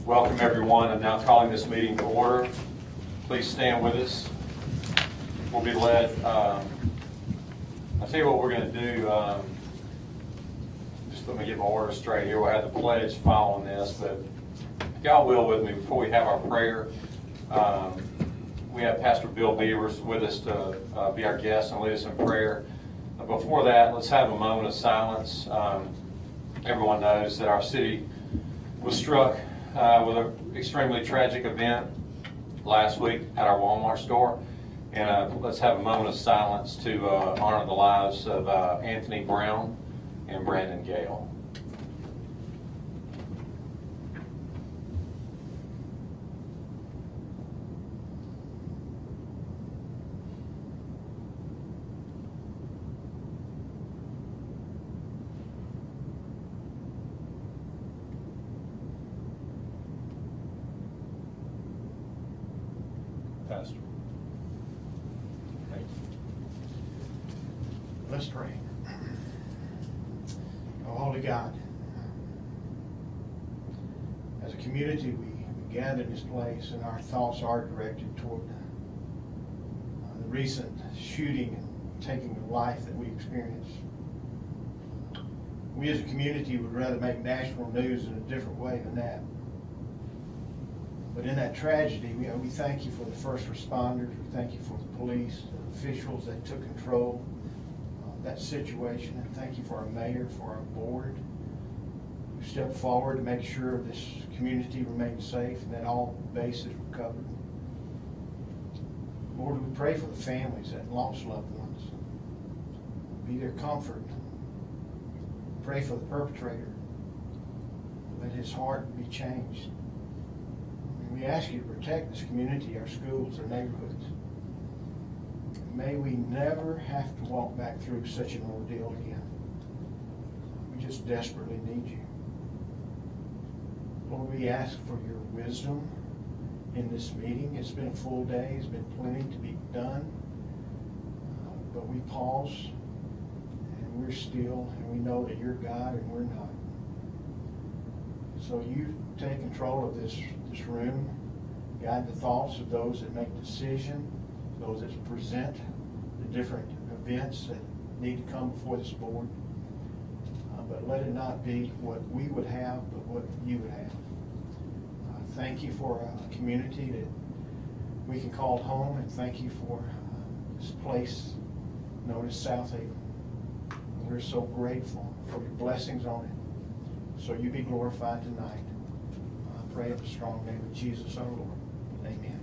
Welcome everyone. I'm now calling this meeting to order. Please stand with us. We'll be led. I'll tell you what we're going to do. Just let me get my order straight here. We'll have the pledge following this, but if y'all will with me before we have our prayer. We have Pastor Bill Beavers with us to be our guest and lead us in prayer. Before that, let's have a moment of silence. Everyone knows that our city was struck with an extremely tragic event last week at our Walmart store. And let's have a moment of silence to honor the lives of Anthony Brown and Brandon Gale. Pastor. Thank you. Let's pray. Oh, Holy God, as a community we gather in this place and our thoughts are directed toward the recent shooting and taking of life that we experienced. We as a community would rather make national news in a different way than that. But in that tragedy, we thank you for the first responders. We thank you for the police, the officials that took control of that situation. And thank you for our mayor, for our board, who stepped forward to make sure this community remained safe and that all bases were covered. Lord, we pray for the families that lost loved ones. Be their comfort. Pray for the perpetrator. Let his heart be changed. We ask you to protect this community, our schools, our neighborhoods. May we never have to walk back through such an ordeal again. We just desperately need you. Lord, we ask for your wisdom in this meeting. It's been a full day. It's been plenty to be done. But we pause, and we're still, and we know that you're God and we're not. So you take control of this room, guide the thoughts of those that make decisions, those that present the different events that need to come before this board. But let it not be what we would have, but what you would have. Thank you for a community that we can call home, and thank you for this place known as Southaven. We're so grateful for your blessings on it. So you be glorified tonight. I pray in the strong name of Jesus our Lord. Amen.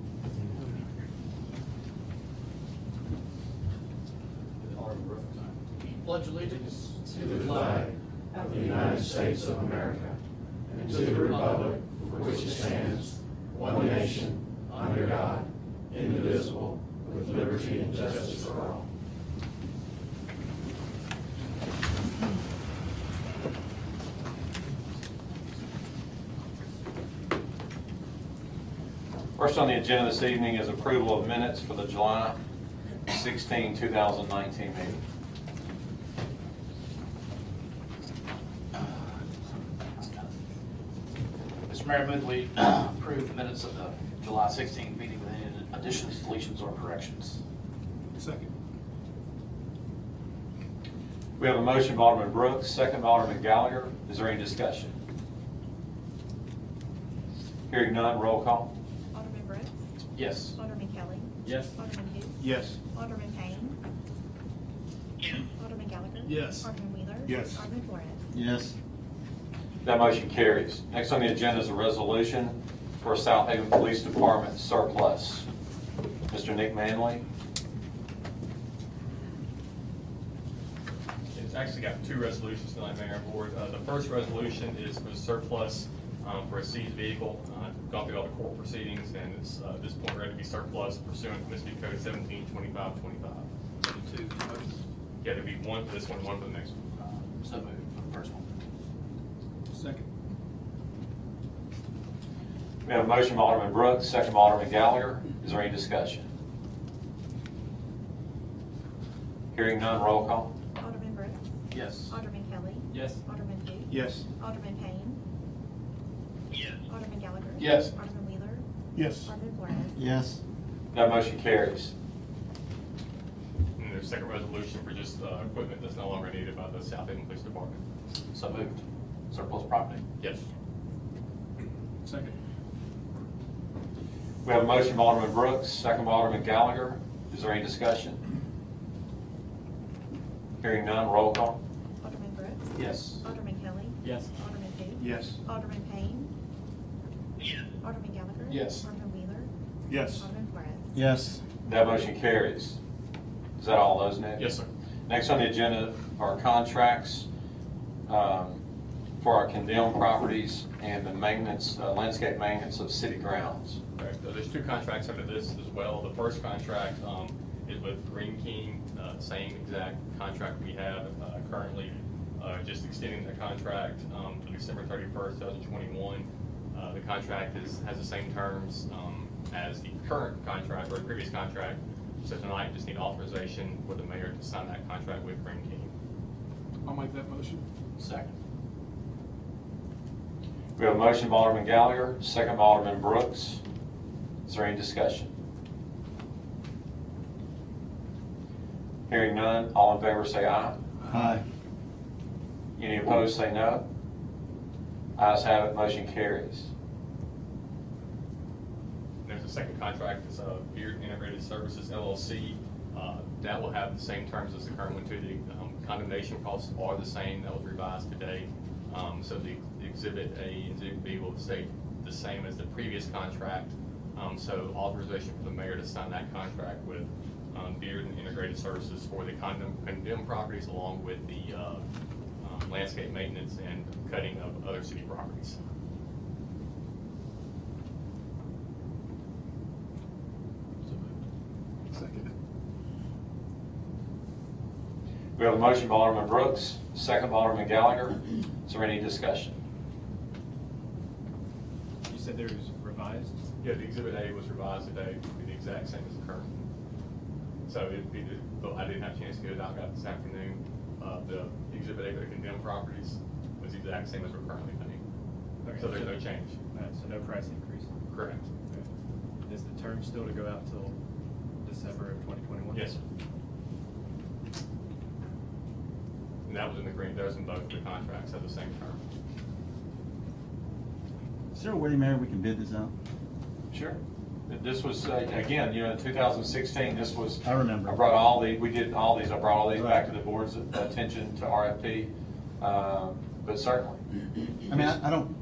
Pledge allegiance to the flag of the United States of America and to the republic for which it stands, one nation, under God, indivisible, with liberty and justice for all. First on the agenda this evening is approval of minutes for the July 16, 2019 meeting. Mr. Mayor, I move we approve the minutes of the July 16th meeting with any additions, deletions, or corrections. Second. We have a motion by Alderman Brooks, second by Alderman Gallagher. Is there any discussion? Hearing none, roll call. Alderman Brooks? Yes. Alderman Kelly? Yes. Alderman Hughes? Yes. Alderman Payne? Alderman Gallagher? Yes. Alderman Wheeler? Yes. Alderman Flores? Yes. That motion carries. Next on the agenda is a resolution for Southaven Police Department surplus. Mr. Nick Manley. It's actually got two resolutions tonight, Mayor and Board. The first resolution is for the surplus for a seized vehicle. Gone through all the court proceedings, and it's at this point ready to be surplus pursuant to Mississippi Code 172525. Two motions. Yeah, there'll be one for this one, one for the next one. So moved for the first one. Second. We have a motion by Alderman Brooks, second by Alderman Gallagher. Is there any discussion? Hearing none, roll call. Alderman Brooks? Yes. Alderman Kelly? Yes. Alderman Hughes? Yes. Alderman Payne? Yes. Alderman Gallagher? Yes. Alderman Wheeler? Yes. Alderman Flores? Yes. That motion carries. And there's a second resolution for just equipment that's no longer needed by the Southaven Police Department. So moved. Surplus property. Yes. Second. We have a motion from Alderman Brooks, second by Alderman Gallagher. Is there any discussion? Hearing none, roll call. Alderman Brooks? Yes. Alderman Kelly? Yes. Alderman who? Yes. Alderman Payne? Alderman Gallagher? Yes. Alderman Wheeler? Yes. Alderman Flores? Yes. That motion carries. Is that all those, Nick? Yes, sir. Next on the agenda are contracts for our condemned properties and the maintenance, landscape maintenance of city grounds. Correct. There's two contracts under this as well. The first contract is with Green King, same exact contract we have currently, just extending the contract to December 31st, 2021. The contract has the same terms as the current contract or the previous contract. So tonight, just need authorization for the mayor to sign that contract with Green King. I'll make that motion. Second. We have a motion by Alderman Gallagher, second by Alderman Brooks. Is there any discussion? Hearing none, all in favor say aye. Aye. Any opposed say no. Ayes have it, motion carries. There's a second contract, it's Beard Integrated Services LLC. That will have the same terms as the current one too. The condemnation costs are the same. That was revised today. So the Exhibit A and Exhibit B will stay the same as the previous contract. So authorization for the mayor to sign that contract with Beard and Integrated Services for the condemned properties along with the landscape maintenance and cutting of other city properties. Second. We have a motion by Alderman Brooks, second by Alderman Gallagher. Is there any discussion? You said there was revised? Yeah, the Exhibit A was revised today to be the exact same as the current. So it'd be, I didn't have a chance to get it out this afternoon. The Exhibit A for the condemned properties was the exact same as we're currently paying. Okay. So there's no change. So no price increase. Correct. Okay. Is the term still to go out till December of 2021? Yes, sir. And that was in the green, those in both the contracts have the same term. Is there a way, Mayor, we can bid this out? Sure. This was, again, in 2016, this was. I remember. I brought all the, we did all these, I brought all these back to Right. the board's attention to RFP, but certainly. I mean, I don't,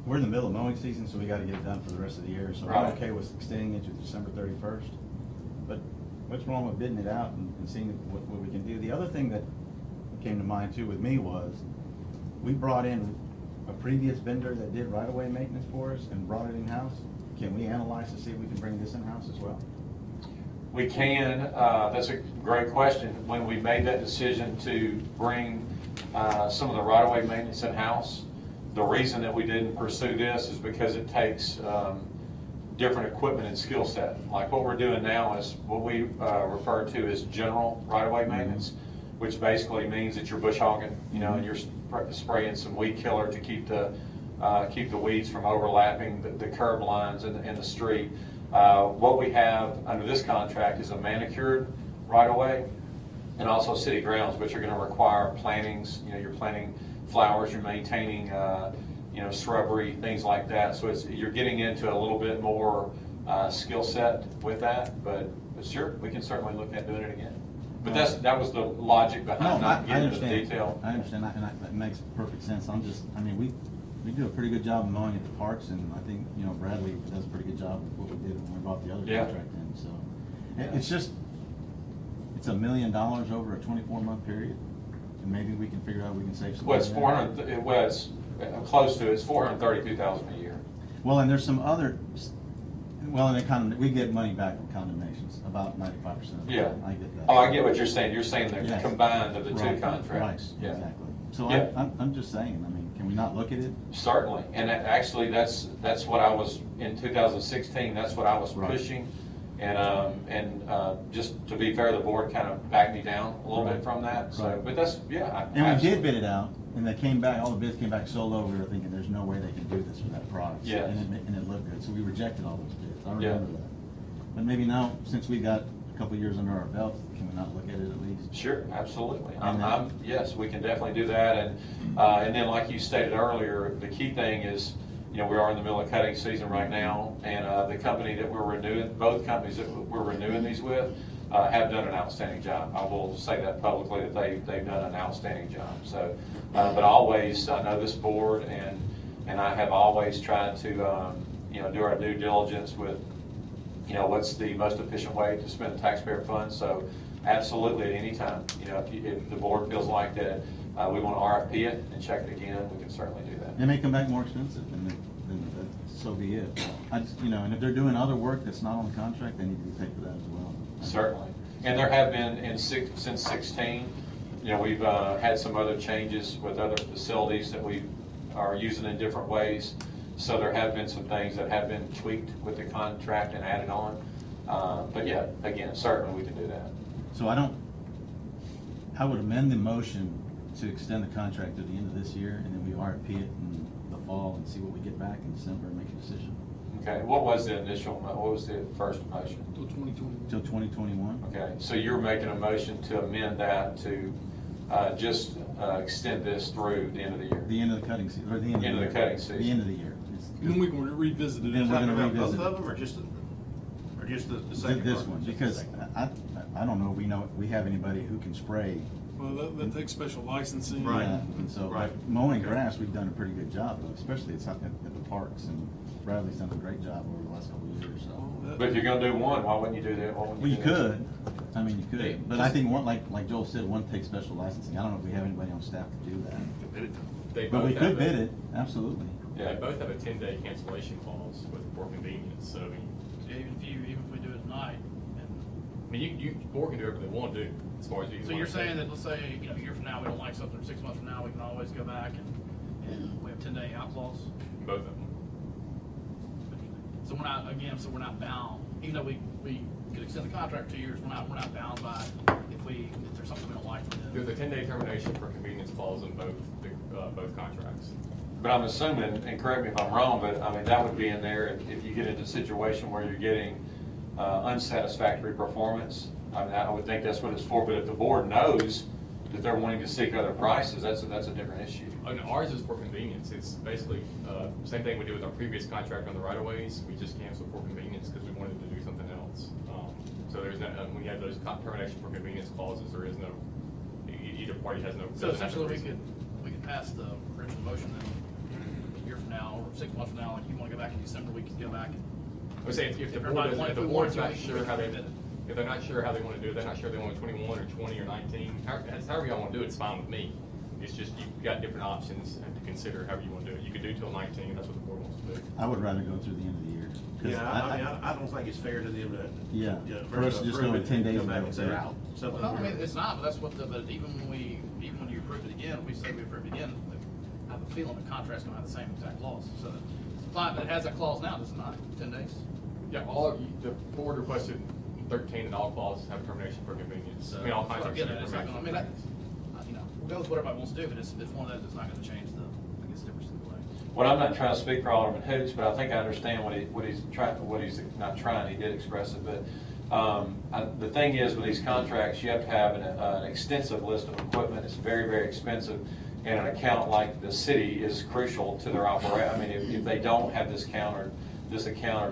we're in the middle of mowing season, so we gotta get it done for the rest of the year, so Right. I'm okay with extending it to December 31st. But what's wrong with bidding it out and seeing what we can do? The other thing that came to mind too with me was, we brought in a previous vendor that did right-of-way maintenance for us and brought it in-house. Can we analyze to see if we can bring this in-house as well? We can, that's a great question. When we made that decision to bring some of the right-of-way maintenance in-house, the reason that we didn't pursue this is because it takes different equipment and skill set. Like what we're doing now is what we refer to as general right-of-way maintenance, which basically means that you're bush hogging, and you're spraying some weed killer to keep the weeds from overlapping the curb lines in the street. What we have under this contract is a manicured right-of-way and also city grounds, which are going to require plantings. You're planting flowers, you're maintaining, shrubbery, things like that. So you're getting into a little bit more skill set with that. But sure, we can certainly look at doing it again. But that was the logic behind not getting into the detail. I understand, and that makes perfect sense. We do a pretty good job of mowing at the parks, and I think, Bradley does a pretty good job of what we did when we brought the other Yeah. contract in, so. It's just, it's $1 million over a 24-month period, and maybe we can figure out we can save some Well, money there. it's close to, it's $432,000 a year. Well, and there's some other, and we get money back from condemnations, about 95% of it. Yeah. I get that. Oh, I get what you're saying. You're saying the Yes. combined of the two Right, contracts. Right, Yeah. exactly. So Yeah. I'm just saying, can we not look at it? Certainly, and actually, that's what I was, in 2016, that's what I was Right. pushing. And just to be fair, the board kind of backed me down a little bit from that, so, Right. but that's, yeah. And we did absolutely. bid it out, and they came back, all the bids came back so low, we were thinking, there's no way they can do this for that product. Yes. And it looked good, so we rejected all those bids, I Yeah. remember that. But maybe now, since we got a couple of years under our belt, can we not look at it at least? Sure, absolutely. And Yes, we can definitely do that. And then like you stated earlier, the key thing is, we are in the middle of cutting season right now, and the company that we're renewing, both companies that we're renewing these with, have done an outstanding job. I will say that publicly, that they've done an outstanding job. So, but always, I know this board and I have always tried to, do our due diligence with, what's the most efficient way to spend the taxpayer funds. So absolutely, at any time, if the board feels like that we want to RFP it and check it again, we can certainly do that. It may come back more expensive, then so be it. I just, and if they're doing other work that's not on the contract, they need to be paid for that as well. Certainly. And there have been, since 16, we've had some other changes with other facilities that we are using in different ways. So there have been some things that have been tweaked with the contract and added on. But yeah, again, certainly we can do that. So I would amend the motion to extend the contract to the end of this year, and then we RFP it in the fall and see what we get back in December and make a decision. Okay, what was the first motion? Till 2020. Till 2021? Okay, so you're making a motion to amend that to just extend this through the end of the year? The end of the cutting season, or the end of the End of year. the cutting season. The end of the year. And then we can revisit it. Then we're gonna Talking about revisit both it. of them, or just the second This part? one, Just the because second. I don't know, we have anybody who can spray. Well, that takes special licensing. Right. And so, Right. like, mowing grass, we've done a pretty good job of, especially at the parks, and Bradley's done a great job over the last couple of years, so. But if you're gonna do one, why wouldn't you do that? Why wouldn't Well, you do that? could, I mean, you could, but I think one, like Joel said, one takes special licensing. I don't know if we have anybody on staff to do that. They But both we have could a- bid it, absolutely. They Yeah. both have a 10-day cancellation clause for convenience, so, Yeah, even if we do it tonight, and you board can do whatever they want to do, as far as you. so you're saying that, let's say, a year from now, we don't like something, or 6 months from now, we can always go back and we have 10-day out clause? Both of them. So we're not bound, even though we could extend the contract 2 years, we're not bound by if there's something we don't like. There's a 10-day termination for convenience clause in both contracts. But I'm assuming, and correct me if I'm wrong, but I mean, that would be in there if you get into a situation where you're getting unsatisfactory performance. I mean, I would think that's what it's for, but if the board knows that they're wanting to seek other prices, that's a different issue. And ours is for convenience. It's basically, same thing we did with our previous contract on the right-of-ways. We just canceled for convenience because we wanted to do something else. So there's no, when you have those termination for convenience clauses, there is no, either party has no. So doesn't have essentially, to we could pass the original motion then, a year from now, or 6 months from now, and you wanna go back in December, we can go back and. I would say if the everybody board, wanted- if the if we board's wanted not to, sure we how they, could rebid it. if they're not sure how they want to do it, they're not sure they want 21 or 20 or 19, however y'all want to do it, it's fine with me. It's just, you've got different options to consider however you want to do it. You could do till 19, that's what the board wants to do. I would rather go through the end of the year. 'Cause Yeah, I mean, I don't think it's fair to them to. Yeah. For us to just approve go it with 10 and days Come back and and go say, through. out. Something. Well, I mean, it's not, but that's what but even when you approve it again, we say we approve it again, I have a feeling the contract's gonna have the same exact clause. So the client that has that clause now, does it not, 10 days? Yeah, the board requested 13 and all clauses have termination for convenience. So, I mean, all that's what I'm contracts have getting at. It's not gonna, I mean, termination. we'll go with what everybody wants to do, but it's one of those that's not gonna change the, I guess, difference in the way. Well, I'm not trying to speak for Alderman Hoots, but I think I understand what he's not trying, he did express it, but the thing is with these contracts, you have to have an extensive list of equipment. It's very, very expensive, and an account like the city is crucial to their operation. I mean, if they don't have this account or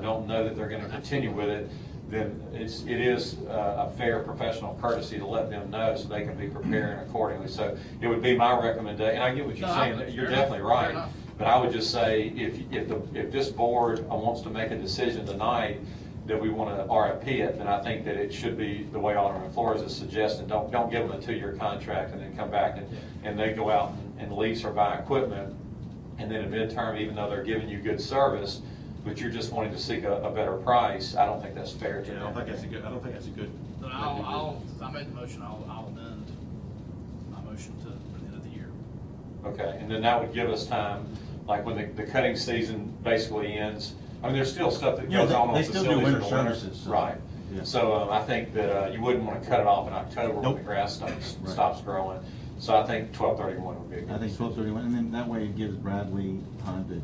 don't know that they're gonna continue with it, then it is a fair professional courtesy to let them know so they can be preparing accordingly. So it would be my recommendation, and I get what you're No, saying, fair you're enough, definitely fair right. enough. But I would just say, if this board wants to make a decision tonight that we want to RFP it, then I think that it should be the way Alderman Flores is suggesting. Don't give them a 2-year contract and then come back and they go out and lease or buy equipment. And then in midterm, even though they're giving you good service, but you're just wanting to seek a better price, I don't think that's fair to Yeah, them. I don't think that's a good. But since I made the motion, I'll amend my motion to the end of the year. Okay, and then that would give us time, like when the cutting season basically ends. I mean, there's still stuff that Yeah, goes on they still do facilities in winter the winter. services, so- Right. Yeah. So I think that you wouldn't want to cut it off in October when Nope. the grass Right. stops growing. So I think 12/31 would be a good. I think 12/31, and then that way it gives Bradley time to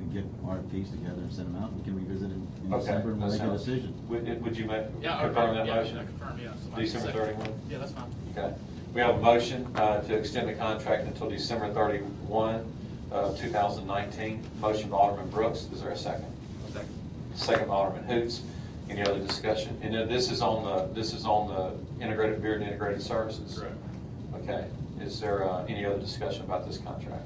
could get RFPs together and send them out, we can revisit it in Okay, December and we'll that make a sounds- decision. Would you make, Yeah, confirm that yeah, motion? I confirm, yeah. Somebody December second. 31? Yeah, that's fine. Okay. We have a motion to extend the contract until December 31, 2019. Motion by Alderman Brooks. Is there a second? Second. Second by Alderman Hoots. Any other discussion? And then this is on the integrated beer and integrated services? Correct. Okay. Is there any other discussion about this contract?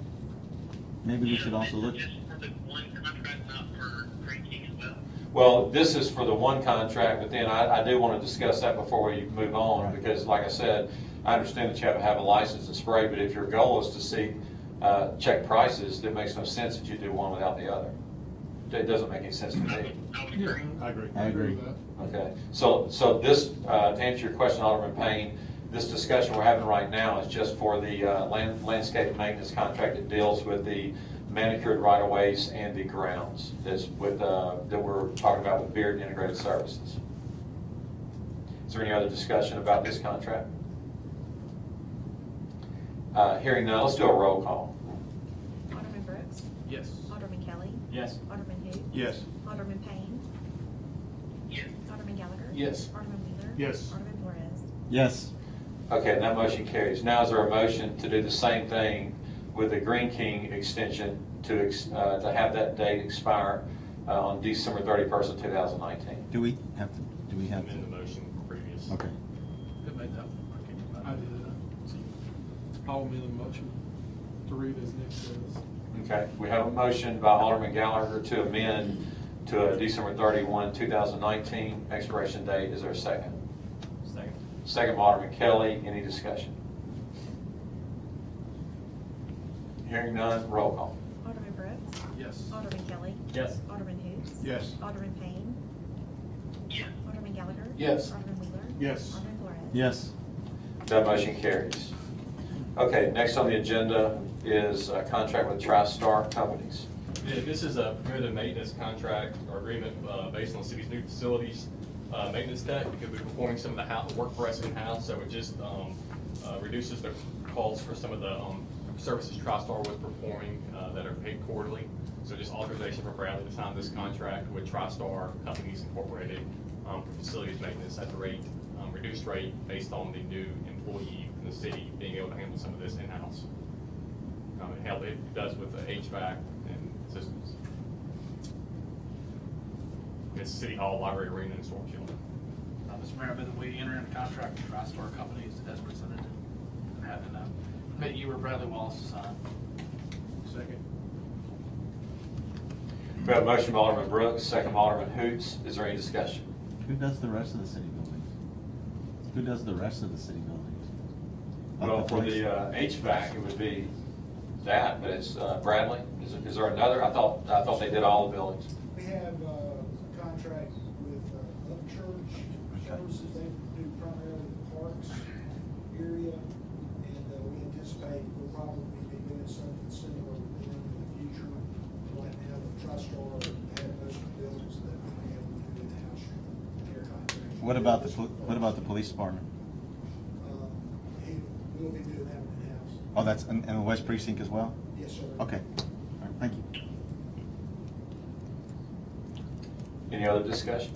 Maybe we should also look, Just for the one contract, not for drinking as well? Well, this is for the one contract, but then I do want to discuss that before we move on, Right. because like I said, I understand that you have to have a license and spray, but if your goal is to see, check prices, it makes no sense that you do one without the other. It doesn't make any sense to me. I would Yeah, agree. I agree. I agree. with that. Okay, so this, to answer your question, Alderman Payne, this discussion we're having right now is just for the landscape maintenance contract that deals with the manicured right-of-ways and the grounds that's with, that we're talking about with Beard Integrated Services. Is there any other discussion about this contract? Hearing none, let's do a roll call. Alderman Brooks. Yes. Alderman Kelly. Yes. Alderman who? Yes. Alderman Payne. Yes. Alderman Gallagher. Yes. Alderman Wheeler. Yes. Alderman Flores. yes, Okay, and that motion carries. Now is there a motion to do the same thing with the Green King extension to have that date expire on December 31st of 2019? do we have to, Amend the motion previous. okay. Who made that? I did that. I'll amend the motion to read as Nick says. Okay, we have a motion by Alderman Gallagher to amend to a December 31, 2019 expiration date. Is there a second? Second. Second by Alderman Kelly. Any discussion? Hearing none, roll call. Alderman Brooks. Yes. Alderman Kelly. Yes. Alderman Hoots. Yes. Alderman Payne. Yes. Alderman Gallagher. Yes. Alderman Wheeler. Yes. Alderman Flores. Yes, That motion carries. Okay, next on the agenda is a contract with TriStar Companies. Yeah, this is a preventative maintenance contract or agreement based on the city's new facilities maintenance tech, because we're performing some of the work for us in-house, so it just reduces the costs for some of the services TriStar was performing that are paid quarterly. So just authorization for Bradley to sign this contract with TriStar Companies Incorporated for facilities maintenance at the rate, reduced rate based on the new employee in the city being able to handle some of this in-house. It does with the HVAC and systems. It's City Hall, Library Arena, and Storm Shelter. Mr. Mayor, I move that we enter into contract with TriStar Companies as presented. And having met you or Bradley Wallace to sign. Second. We have a motion by Alderman Brooks, second by Alderman Hoots. Is there any discussion? who does the rest of the city buildings? Who does the rest of the city buildings? Like Well, for police? the HVAC, it would be that, but it's Bradley. Is there another? I thought they did all the buildings. We have a contract with Upchurch Services. They do primarily the parks area, and we anticipate we'll probably be doing something similar with them in the future. Right now, the TriStar have most of the buildings that we have to do in-house care contracts. What about the police department? We'll be doing that in-house. Oh, that's in the West Precinct as well? Yes, sir. Okay, all right, thank you. Any other discussion?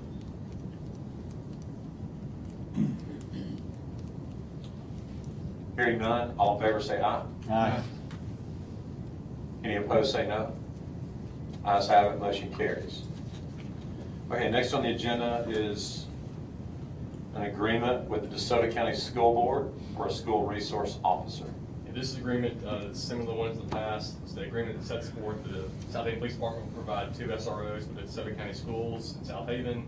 Hearing none, all in favor say aye. Aye. Any opposed say no. Ayes have it, motion carries. Okay, next on the agenda is an agreement with the DeSoto County School Board for a school resource officer. And this agreement is similar to the ones in the past. It's the agreement that sets forth the Southaven Police Department will provide 2 SROs for the DeSoto County Schools in Southaven,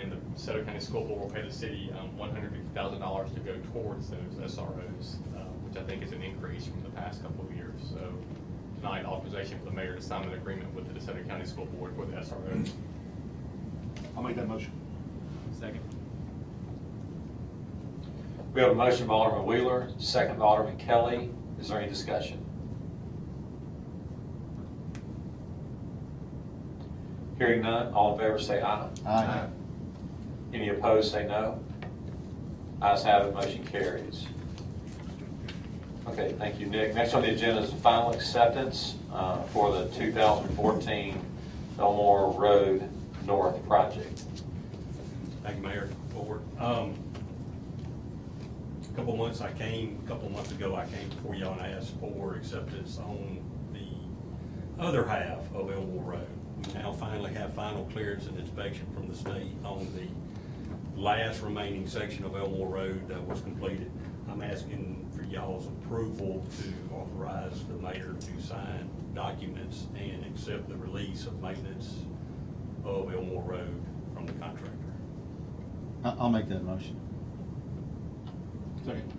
and the DeSoto County School Board will pay the city $150,000 to go towards those SROs, which I think is an increase from the past couple of years. So tonight, authorization for the mayor to sign an agreement with the DeSoto County School Board for the SROs. I'll make that motion. Second. We have a motion by Alderman Wheeler, second by Alderman Kelly. Is there any discussion? Hearing none, all in favor say aye. Aye. Any opposed say no. Ayes have it, motion carries. Okay, thank you, Nick. Next on the agenda is the final acceptance for the 2014 Elmore Road North project. Thank you, Mayor. Forward. A couple months ago, I came before y'all and asked for acceptance on the other half of Elmore Road. We now finally have final clearance and inspection from the state on the last remaining section of Elmore Road that was completed. I'm asking for y'all's approval to authorize the mayor to sign documents and accept the release of maintenance of Elmore Road from the contractor. I'll make that motion. Second.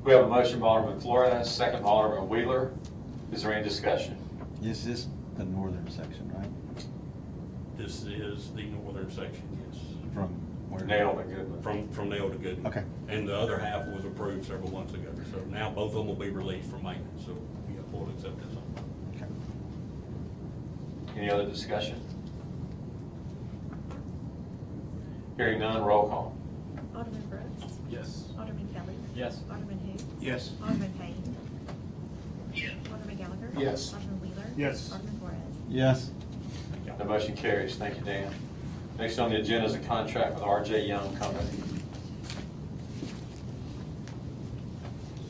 We have a motion by Alderman Flores, second by Alderman Wheeler. Is there any discussion? Is this the northern section, right? This is the northern section, yes. From where? Nail to Goodman. From Nail to Goodman. Okay. And the other half was approved several months ago. So now both of them will be released from maintenance, so we have full acceptance on them. Okay. Any other discussion? Hearing none, roll call. Alderman Brooks. Yes. Alderman Kelly. Yes. Alderman who? Yes. Alderman Payne. Yes. Alderman Gallagher. Yes. Alderman Wheeler. Yes. Alderman Flores. Yes. The motion carries. Thank you, Dan. Next on the agenda is a contract with R.J. Young Company.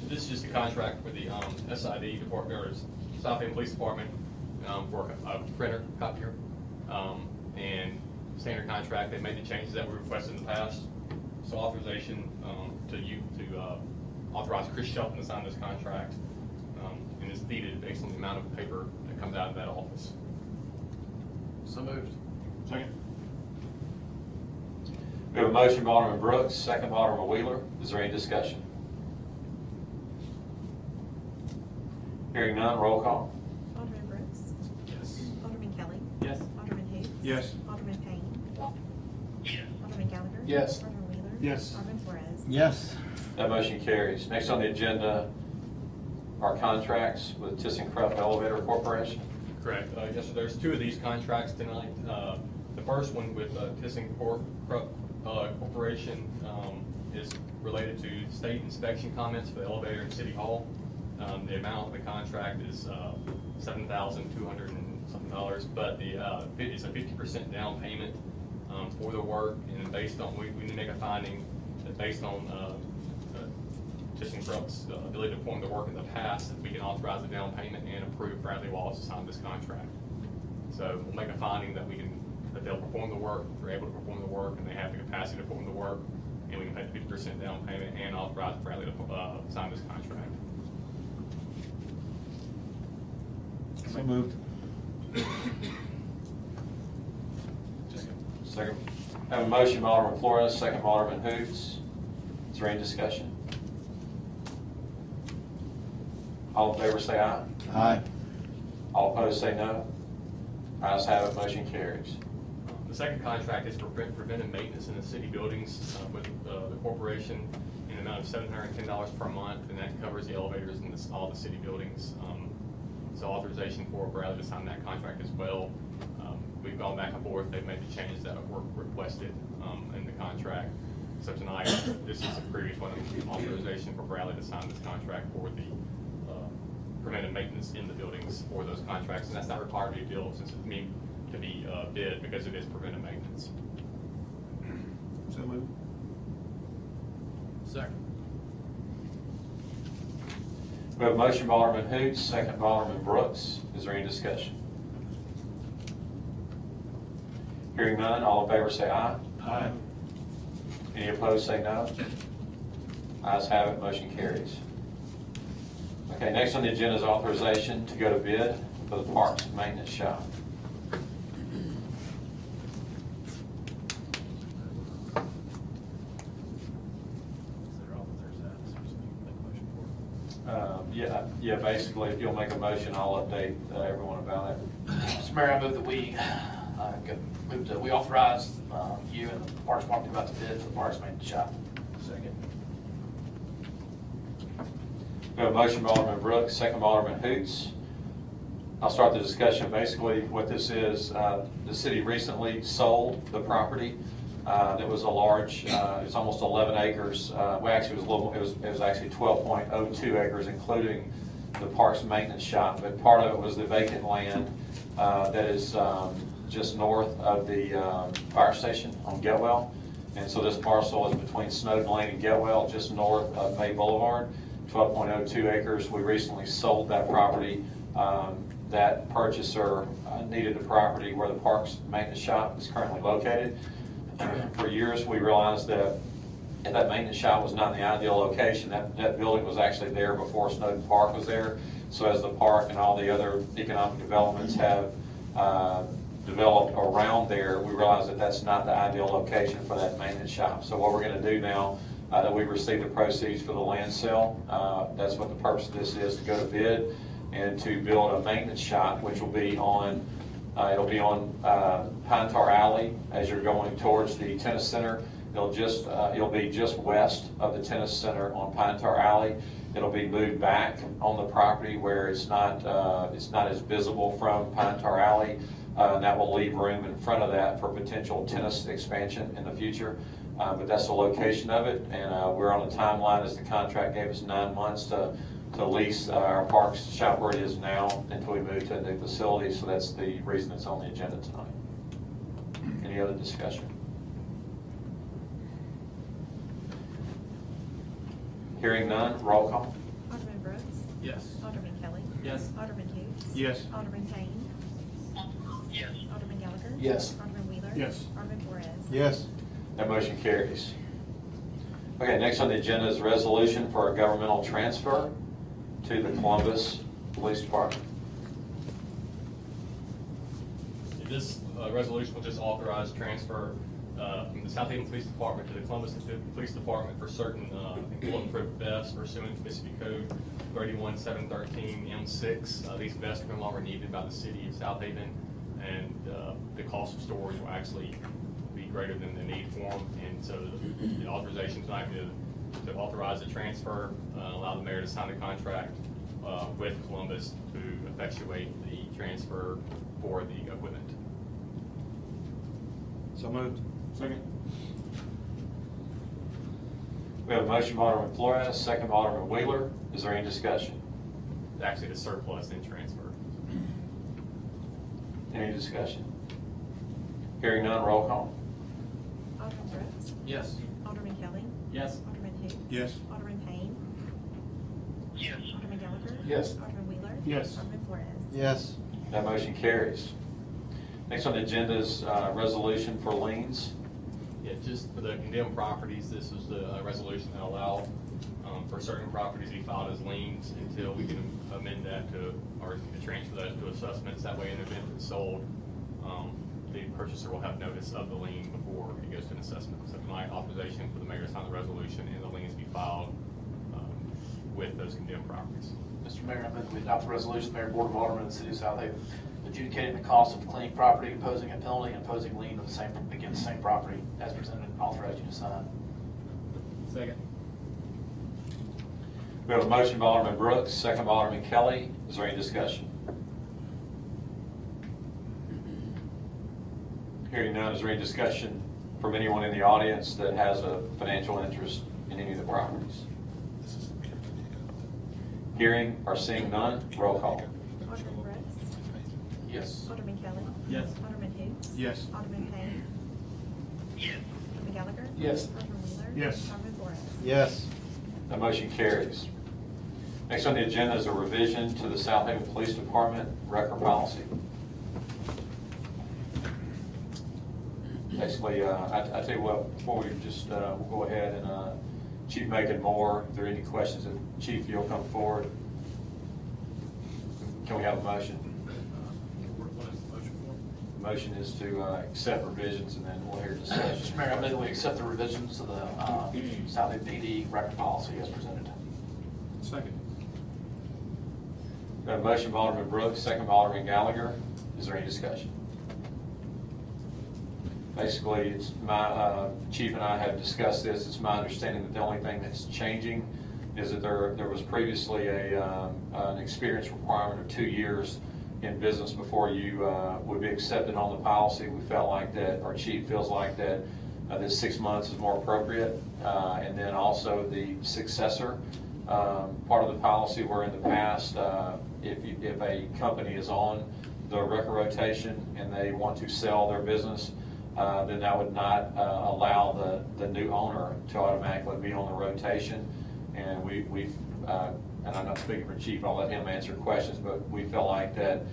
This is just a contract with the SID department, or Southaven Police Department, for a printer, copier, and standard contract. They made the changes that we requested in the past. So authorization to authorize Chris Shelton to sign this contract, and it's needed based on the amount of paper that comes out of that office. So moved. Second. We have a motion by Alderman Brooks, second by Alderman Wheeler. Is there any discussion? Hearing none, roll call. Alderman Brooks. Yes. Alderman Kelly. Yes. Alderman who? Yes. Alderman Payne. Yes. Alderman Gallagher. Yes. Alderman Wheeler. Yes. Alderman Flores. Yes. That motion carries. Next on the agenda are contracts with ThyssenKrupp Elevator Corporation. Correct. Yes, sir. There's two of these contracts tonight. The first one with ThyssenKrupp Corporation is related to state inspection comments for the elevator in City Hall. The amount of the contract is $7,200 and something, but it's a 50% down payment for the work, and based on, we need to make a finding that based on ThyssenKrupp's ability to perform the work in the past, that we can authorize the down payment and approve Bradley Wallace to sign this contract. So we'll make a finding that that they'll perform the work, they're able to perform the work, and they have the capacity to perform the work, and we can pay the 50% down payment and authorize Bradley to sign this contract. So moved. Second. Have a motion by Alderman Flores, second by Alderman Hoots. Is there any discussion? All in favor say aye. Aye. All opposed say no. Ayes have it, motion carries. The second contract is for preventive maintenance in the city buildings with the corporation in an amount of $710 per month, and that covers the elevators in all the city buildings. So authorization for Bradley to sign that contract as well. We've gone back and forth. They've made the changes that were requested in the contract. So tonight, this is the previous one, authorization for Bradley to sign this contract for the preventive maintenance in the buildings for those contracts. And that's not required to be billed since it's meant to be bid because it is preventive maintenance. So moved. Second. We have a motion by Alderman Hoots, second by Alderman Brooks. Is there any discussion? Hearing none, all in favor say aye. Aye. Any opposed say no. Ayes have it, motion carries. Okay, next on the agenda is authorization to go to bid for the Parks Maintenance Shop. Yeah, basically, if you'll make a motion, I'll update everyone about it. Mr. Mayor, I move that we authorize you and the Parks Department to go out to bid for the Parks Maintenance Shop. Second. We have a motion by Alderman Brooks, second by Alderman Hoots. I'll start the discussion. Basically, what this is, the city recently sold the property. It was a large, it's almost 11 acres. Well, actually, it was actually 12.02 acres, including the parks maintenance shop, but part of it was the vacant land that is just north of the fire station on Getwell. And so this parcel is between Snowden Lane and Getwell, just north of May Boulevard, 12.02 acres. We recently sold that property. That purchaser needed the property where the parks maintenance shop is currently located. For years, we realized that that maintenance shop was not in the ideal location. That building was actually there before Snowden Park was there. So as the park and all the other economic developments have developed around there, we realized that that's not the ideal location for that maintenance shop. So what we're going to do now that we've received the proceeds for the land sale, that's what the purpose of this is, to go to bid and to build a maintenance shop, which will be on it'll be on Pine Tar Alley as you're going towards the tennis center. It'll be just west of the tennis center on Pine Tar Alley. It'll be moved back on the property where it's not as visible from Pine Tar Alley. And that will leave room in front of that for potential tennis expansion in the future. But that's the location of it, and we're on a timeline as the contract gave us 9 months to lease our parks shop where it is now until we move to a new facility. So that's the reason it's on the agenda tonight. Any other discussion? Hearing none, roll call. Alderman Brooks. Yes. Alderman Kelly. Yes. Alderman Hoots. Yes. Alderman Payne. Yes. Alderman Gallagher. Yes. Alderman Wheeler. Yes. Alderman Flores. Yes. That motion carries. Okay, next on the agenda is a resolution for a governmental transfer to the Columbus Police Department. This resolution will just authorize transfer from the Southaven Police Department to the Columbus Police Department for certain bulletproof vests pursuant to Mississippi Code 31713 M6. These vests are no longer needed by the City of Southaven, and the cost of storage will actually be greater than the need for them. And so the authorization tonight to authorize the transfer, allow the mayor to sign the contract with Columbus to effectuate the transfer for the equipment. So moved. Second. We have a motion by Alderman Flores, second by Alderman Wheeler. Is there any discussion? Actually, the surplus and transfer. Any discussion? Hearing none, roll call. Alderman Brooks. Yes. Alderman Kelly. Yes. Alderman Hoots. Yes. Alderman Payne. Yes. Alderman Gallagher. Yes. Alderman Wheeler. Yes. Alderman Flores. Yes. That motion carries. Next on the agenda is resolution for liens. Yeah, just for the condemned properties, this is the resolution that allow for certain properties to be filed as liens until we can amend that to, or transfer that to assessments. That way, in the event it's sold, the purchaser will have notice of the lien before it goes to an assessment. So tonight, authorization for the mayor to sign the resolution and the liens be filed with those condemned properties. Mr. Mayor, I move that we adopt the resolution, Mayor Board of Aldermen of the City of Southaven, adjudicating the cost of cleaning property, imposing a penalty, and imposing lien against the same property as presented, and authorizing you to sign. Second. We have a motion by Alderman Brooks, second by Alderman Kelly. Is there any discussion? Hearing none, is there any discussion from anyone in the audience that has a financial interest in any of the properties? Hearing or seeing none, roll call. Alderman Brooks. Yes. Alderman Kelly. Yes. Alderman Hoots. Yes. Alderman Payne. Yes. Alderman Gallagher. Yes. Alderman Wheeler. Yes. Alderman Flores. Yes. That motion carries. Next on the agenda is a revision to the Southaven Police Department record policy. Basically, I tell you what, before we just, we'll go ahead and Chief Macon Moore, if there are any questions, Chief, you'll come forward. Can we have a motion? What is the motion for? The motion is to accept revisions, and then we'll hear discussion. Mr. Mayor, I move that we accept the revisions to the Southaven PD record policy as presented. Second. We have a motion by Alderman Brooks, second by Alderman Gallagher. Is there any discussion? Basically, it's my, Chief and I have discussed this. It's my understanding that the only thing that's changing is that there was previously an experience requirement of 2 years in business before you would be accepted on the policy. We felt like that, our chief feels like that this 6 months is more appropriate. And then also the successor Part of the policy where in the past, if a company is on the record rotation and they want to sell their business, then that would not allow the new owner to automatically be on the rotation. And we've, and I'm not speaking for Chief, I'll let him answer questions, but we feel like that's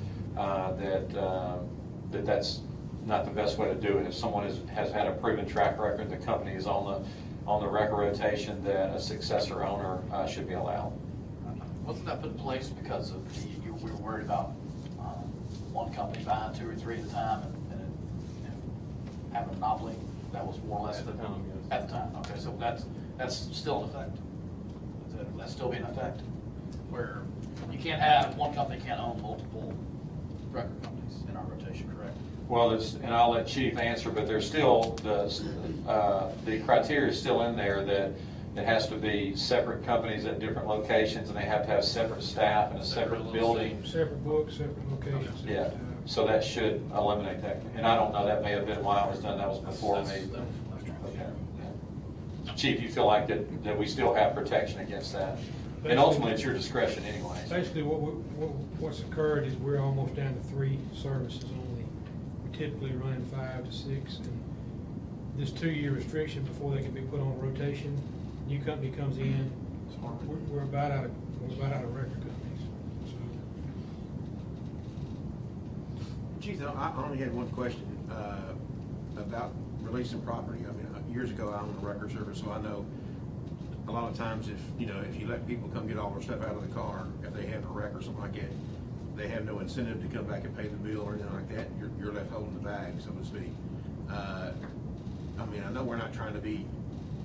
not the best way to do it. If someone has had a proven track record, the company is on the record rotation, that a successor owner should be allowed. Wasn't that put in place because of we were worried about one company buying 2 or 3 at a time and having a monopoly? That was more or less At the time, yes. At the time, okay, so that's still in effect. That's still being in effect, where you can't have, one company can't own multiple record companies in our rotation, correct? Well, and I'll let Chief answer, but there's still, the criteria is still in there that it has to be separate companies at different locations, and they have to have separate staff and a separate building. Separate books, separate locations. Yeah, so that should eliminate that. And I don't know, that may have been why it was done, that was before me. That was Okay. Chief, you feel like that we still have protection against that? And ultimately, it's your discretion anyway. Basically, what's occurred is we're almost down to 3 services only. We typically run 5 to 6, and this 2-year restriction before they can be put on rotation, new company comes in, we're about out of record companies. So, Chief, I only had one question about releasing property. I mean, years ago, I owned a record service, so I know a lot of times if you let people come get all their stuff out of the car, if they have a wreck or something like that, they have no incentive to come back and pay the bill or anything like that. You're left holding the bag, so to speak. I mean, I know we're not trying to be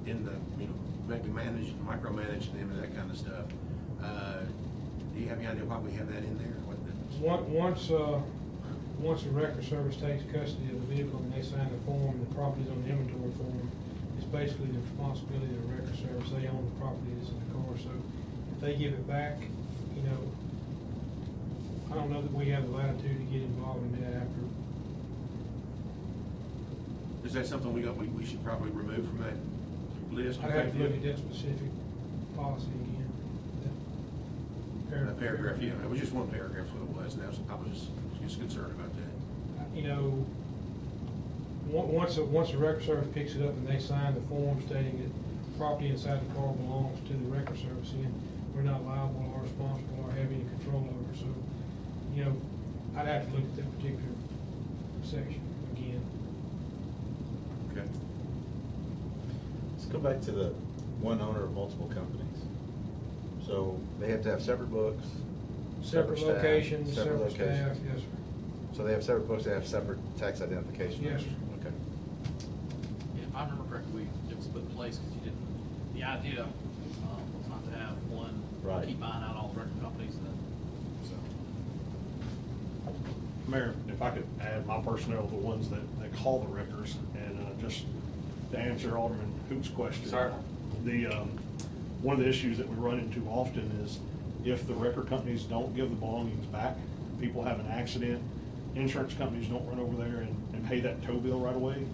in the, maybe micromanage them and that kind of stuff. Do you have any idea why we have that in there? once the record service takes custody of the vehicle and they sign the form and the property's on the inventory form, it's basically the responsibility of the record service. They own the property that's in the car, so if they give it back, I don't know that we have the latitude to get involved in that after. Is that something we should probably remove from that list? I'd have to look at that specific policy again. That paragraph, yeah, it was just one paragraph, what it was, and I was just concerned about that. Once the record service picks it up and they sign the form stating that property inside the car belongs to the record service, then we're not liable or responsible or have any control over. So, I'd have to look at that particular section again. Okay. Let's go back to the one owner of multiple companies. So they have to have separate books, Separate staff, locations, separate staff, locations. yes, sir. So they have separate books, they have separate tax identification. Yes, numbers. sir. Okay. Yeah, if I remember correctly, it was put in place because the idea was not to have one Right. keep buying out all the record companies. Mayor, if I could add, my personnel, the ones that call the records, and just to answer Alderman Hoot's question. Certainly. One of the issues that we run into often is if the record companies don't give the belongings back, people have an accident, insurance companies don't run over there and pay that tow bill right away.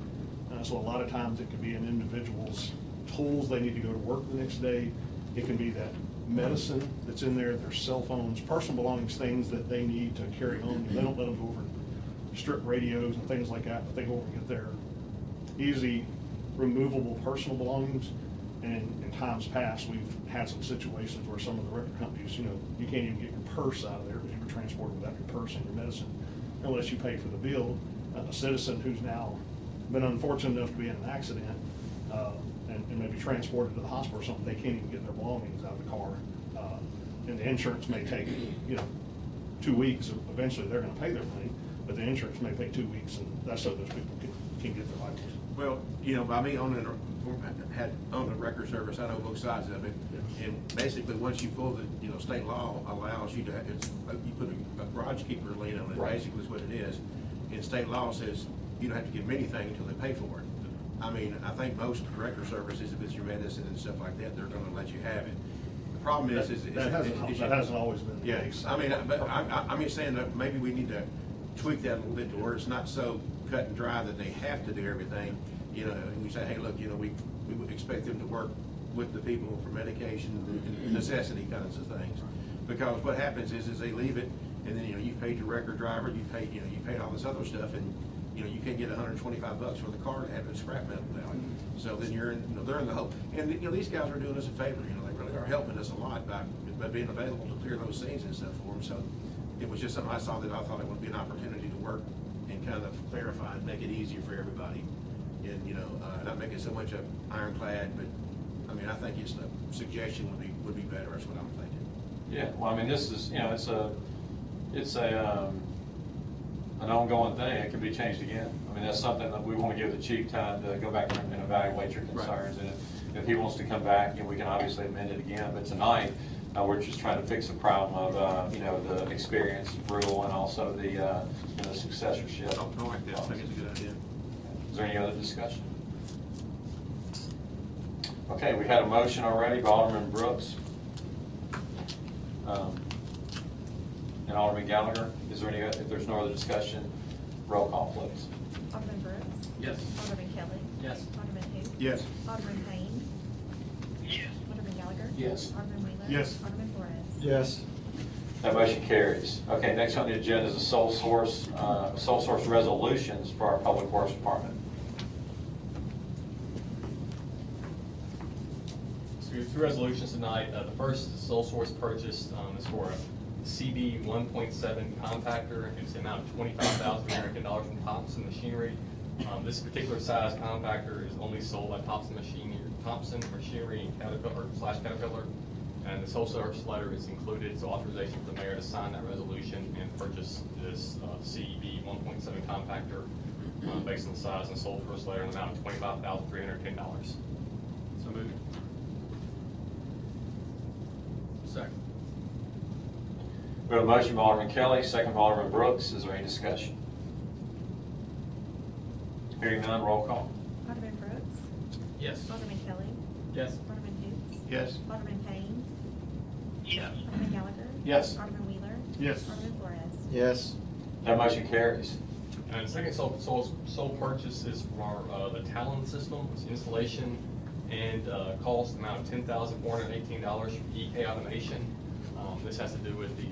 So a lot of times it can be an individual's tools, they need to go to work the next day. It can be that medicine that's in there, their cell phones, personal belongings, things that they need to carry home. They don't let them go over and strip radios and things like that, but they go over and get their easy removable personal belongings. And in times past, we've had some situations where some of the record companies, you can't even get your purse out of there because you were transported without your purse and your medicine unless you pay for the bill. A citizen who's now been unfortunate enough to be in an accident and maybe transported to the hospital or something, they can't even get their belongings out of the car. And the insurance may take, 2 weeks. Eventually, they're going to pay their money, but the insurance may pay 2 weeks, and that's so those people can get their vitals. Well, by me owning the record service, I know both sides of it. And basically, once you pull the, state law allows you to, you put a garage keeper lien on it, Right. basically is what it is. And state law says you don't have to give them anything until they pay for it. I mean, I think most record services, if it's your medicine and stuff like that, they're gonna let you have it. The problem is That hasn't always been the yeah, case. I mean, but I'm just saying that maybe we need to tweak that a little bit to where it's not so cut and dry that they have to do everything. And we say, hey, look, we would expect them to work with the people for medication and necessity kinds of things. Because what happens is they leave it, and then, you paid your record driver, you paid all this other stuff, and, you can't get $125 for the car to have it scrap metal value. So then they're in the hole. And, these guys are doing us a favor, they really are helping us a lot by being available to clear those scenes and stuff for them. So it was just something I saw that I thought it would be an opportunity to work and kind of clarify and make it easier for everybody. And, not make it so much ironclad, but, I think it's a suggestion would be better, that's what I'm thinking. Yeah, well, this is, it's an ongoing thing. It can be changed again. That's something that we want to give the chief time to go back and evaluate your concerns. And if he wants to come back, we can obviously amend it again. But tonight, we're just trying to fix the problem of, the experience rule and also the successorship. I like that, I think it's a good idea. Is there any other discussion? Okay, we had a motion already by Alderman Brooks and Alderman Gallagher. Is there any, if there's no other discussion, roll call, please. Alderman Brooks. Yes. Alderman Kelly. Yes. Alderman who? Yes. Alderman Payne. Yes. Alderman Gallagher. Yes. Alderman Wheeler. Yes. Alderman Flores. Yes. That motion carries. Okay, next on the agenda is the sole source resolutions for our Public Works Department. So we have two resolutions tonight. The first is the sole source purchase is for a CB 1.7 compactor. It's the amount of $25,000 from Thompson Machinery. This particular size compactor is only sold by Thompson Machinery and Caterpillar. And this whole source letter is included. It's authorization for the mayor to sign that resolution and purchase this CB 1.7 compactor based on the size and sole source letter in the amount of $25,310. So moved. Second. We have a motion by Alderman Kelly, second by Alderman Brooks. Is there any discussion? Hearing none, roll call. Alderman Brooks. Yes. Alderman Kelly. Yes. Alderman Hoots. Yes. Alderman Payne. Yes. Alderman Gallagher. Yes. Alderman Wheeler. Yes. Alderman Flores. Yes. That motion carries. And the second sole purchase is for the Talon system. It's installation and cost amount of $10,418 from EK Automation. This has to do with the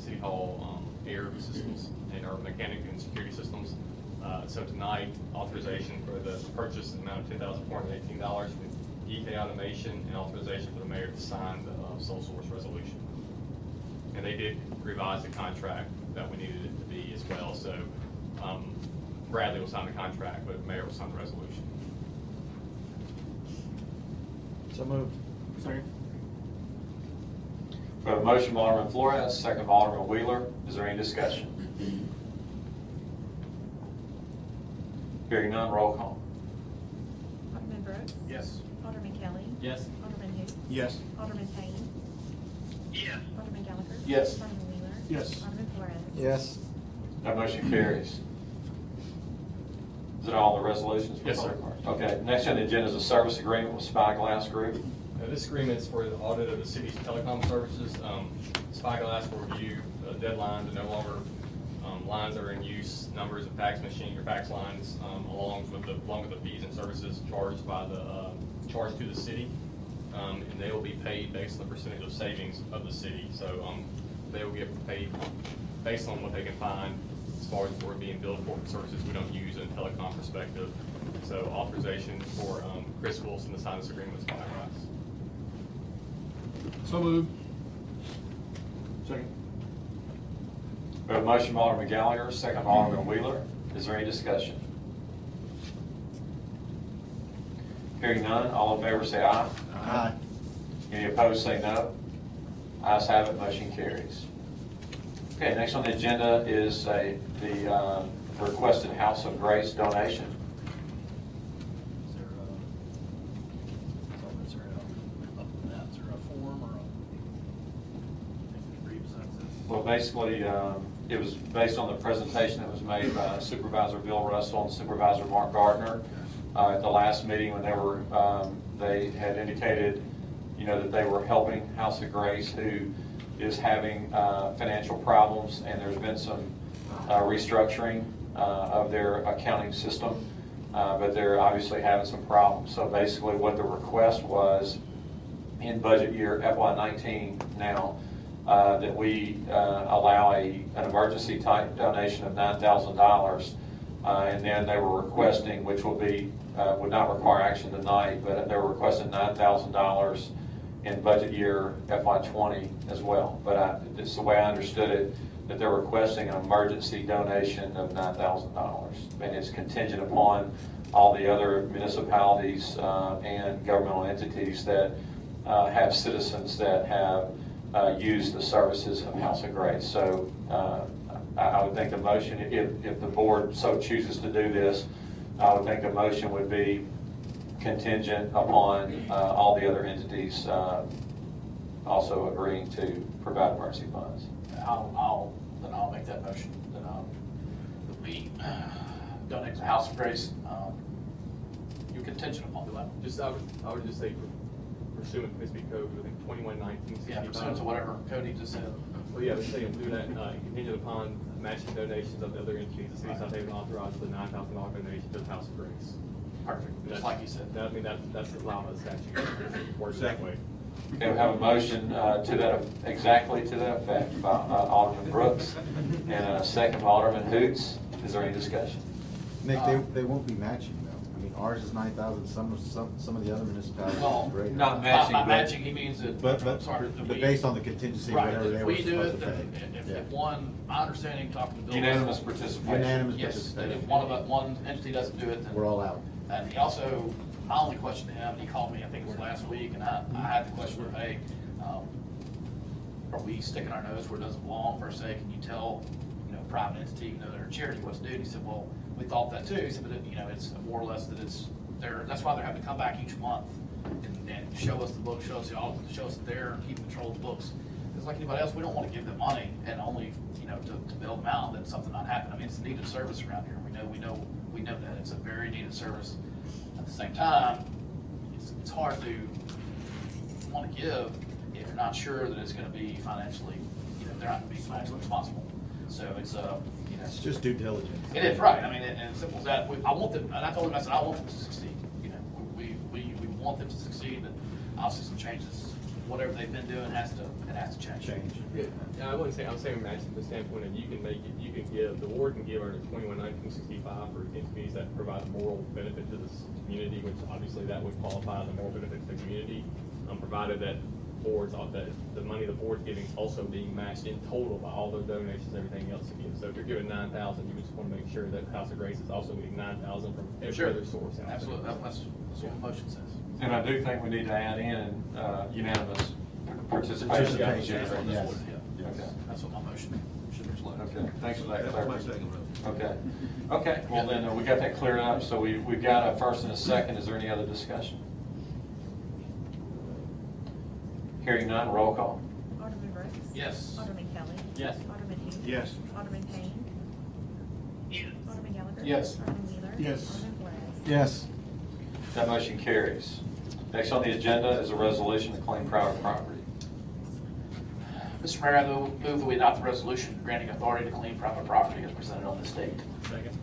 City Hall air systems and our mechanic and security systems. So tonight, authorization for the purchase amount of $10,418 with EK Automation and authorization for the mayor to sign the sole source resolution. And they did revise the contract that we needed it to be as well. So Bradley will sign the contract, but the mayor will sign the resolution. So moved. Second. We have a motion by Alderman Flores, second by Alderman Wheeler. Is there any discussion? Hearing none, roll call. Alderman Brooks. Yes. Alderman Kelly. Yes. Alderman Hoots. Yes. Alderman Payne. Yes. Alderman Gallagher. Yes. Alderman Wheeler. Yes. Alderman Flores. Yes. That motion carries. Is it all the resolutions? Yes, sir. Okay, next on the agenda is a service agreement with Spyglass Group. This agreement is for the audit of the city's telecom services. Spyglass will review deadlines and no longer lines that are in use, numbers of fax machine or fax lines, along with the fees and services charged by charged to the city, and they will be paid based on the percentage of savings of the city. So they will get paid based on what they can find as far as we're being billed for services we don't use in a telecom perspective. So authorization for Chris Wilson to sign this agreement with Spyglass. So moved. Second. We have a motion by Alderman Gallagher, second by Alderman Wheeler. Is there any discussion? Hearing none, all in favor say aye. Aye. Any opposed say no. Ayes have it, motion carries. Okay, next on the agenda is the requested House of Grace donation. Is there a form or a besides this? Well, basically, it was based on the presentation that was made by Supervisor Bill Russell and Supervisor Mark Gardner at the last meeting when they had indicated, that they were helping House of Grace, who is having financial problems, and there's been some restructuring of their accounting system, but they're obviously having some problems. So basically what the request was in budget year FY19 now, that we allow an emergency type donation of $9,000. And then they were requesting, which will be, would not require action tonight, but they were requesting $9,000 in budget year FY20 as well. But it's the way I understood it, that they're requesting an emergency donation of $9,000. And it's contingent upon all the other municipalities and governmental entities that have citizens that have used the services of House of Grace. So I would think a motion, if the board so chooses to do this, I would think a motion would be contingent upon all the other entities also agreeing to provide emergency funds. Then I'll make that motion. Then that we donate to House of Grace. You contingent upon that. I would just say pursuant to Mississippi Code, I think 211965. Yeah, pursuant to whatever code he just said. Well, yeah, they're saying do that contingent upon matching donations of the other entities. The City of Southaven authorizes the $9,000 donation to the House of Grace. Perfect, just like you said. I mean, that's allowed by the statute. Works that way. Okay, we have a motion exactly to that effect by Alderman Brooks and a second by Alderman Hoots. Is there any discussion? Nick, they won't be matching though. I mean, ours is 9,000, some of the other municipalities Well, is greater. not matching, By but- matching, he means that. But that we- based on the contingency, Right, whatever they if were we do supposed it, to then pay. if one, my understanding, talking to Bill. Unanimous participation. Unanimous Yes, and participation. if one entity doesn't do it, then. We're all out. And he also, my only question to him, he called me, I think it was last week, and I had the question of, hey, are we sticking our nose where it doesn't belong per se? Can you tell, private entity, they're a charity, what to do? And he said, well, we thought that too. He said, but it's more or less that that's why they're having to come back each month and show us the book, show us the audit, show us that they're keeping control of the books. It's like anybody else, we don't want to give them money and only, to bail them out, that something not happen. I mean, it's a needed service around here. We know that. It's a very needed service. At the same time, it's hard to want to give if you're not sure that it's going to be financially, they're not going to be financially responsible. So it's It's just due diligence. it is, right. I mean, and as simple as that. I want them, and I told him, I said, I want them to succeed. We want them to succeed, and obviously some changes, whatever they've been doing has to change. Yeah, I wouldn't say, I'm saying matching from the standpoint of you can give, the board can give under 211965 for entities that provide a moral benefit to this community, which obviously that would qualify as a moral benefit to the community, provided that that the money the board's giving is also being matched in total by all those donations, everything else again. So if you're giving 9,000, you just want to make sure that House of Grace is also getting 9,000 from every Sure. other source out there. Absolutely. That's what the motion says. And I do think we need to add in unanimous participation. Participation. That's what- Yes. Okay. That's what my motion should reflect. Okay, thanks for that That's my clarification. second vote. Okay, well then, we got that cleared up, so we've got a first and a second. Is there any other discussion? Hearing none, roll call. Alderman Brooks? Yes. Alderman Kelly? Yes. Alderman Hughes? Yes. Alderman Payne? Yes. Alderman Gallagher? Yes. Alderman Wheeler? Yes. Alderman Flores? Yes. That motion carries. Next on the agenda is a resolution to claim private property. Mr. Mayor, I move that we adopt the resolution granting authority to claim private property as presented on this date. Second.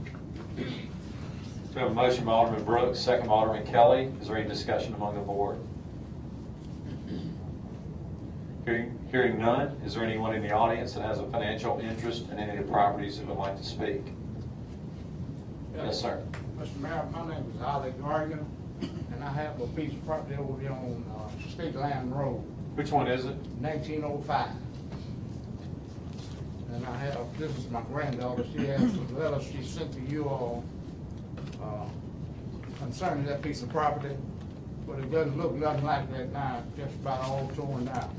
We have a motion by Alderman Brooks, second by Alderman Kelly. Is there any discussion among the board? Hearing none, is there anyone in the audience that has a financial interest in any of the properties that would like to speak? Yes, sir. Mr. Mayor, my name is Ali Gardner, and I have a piece of property over here on State Line Road, Which one is it? 1905. And I have, this is my granddaughter, she has a letter she sent to you all concerning that piece of property, but it doesn't look nothing like that now, it's just about all torn down.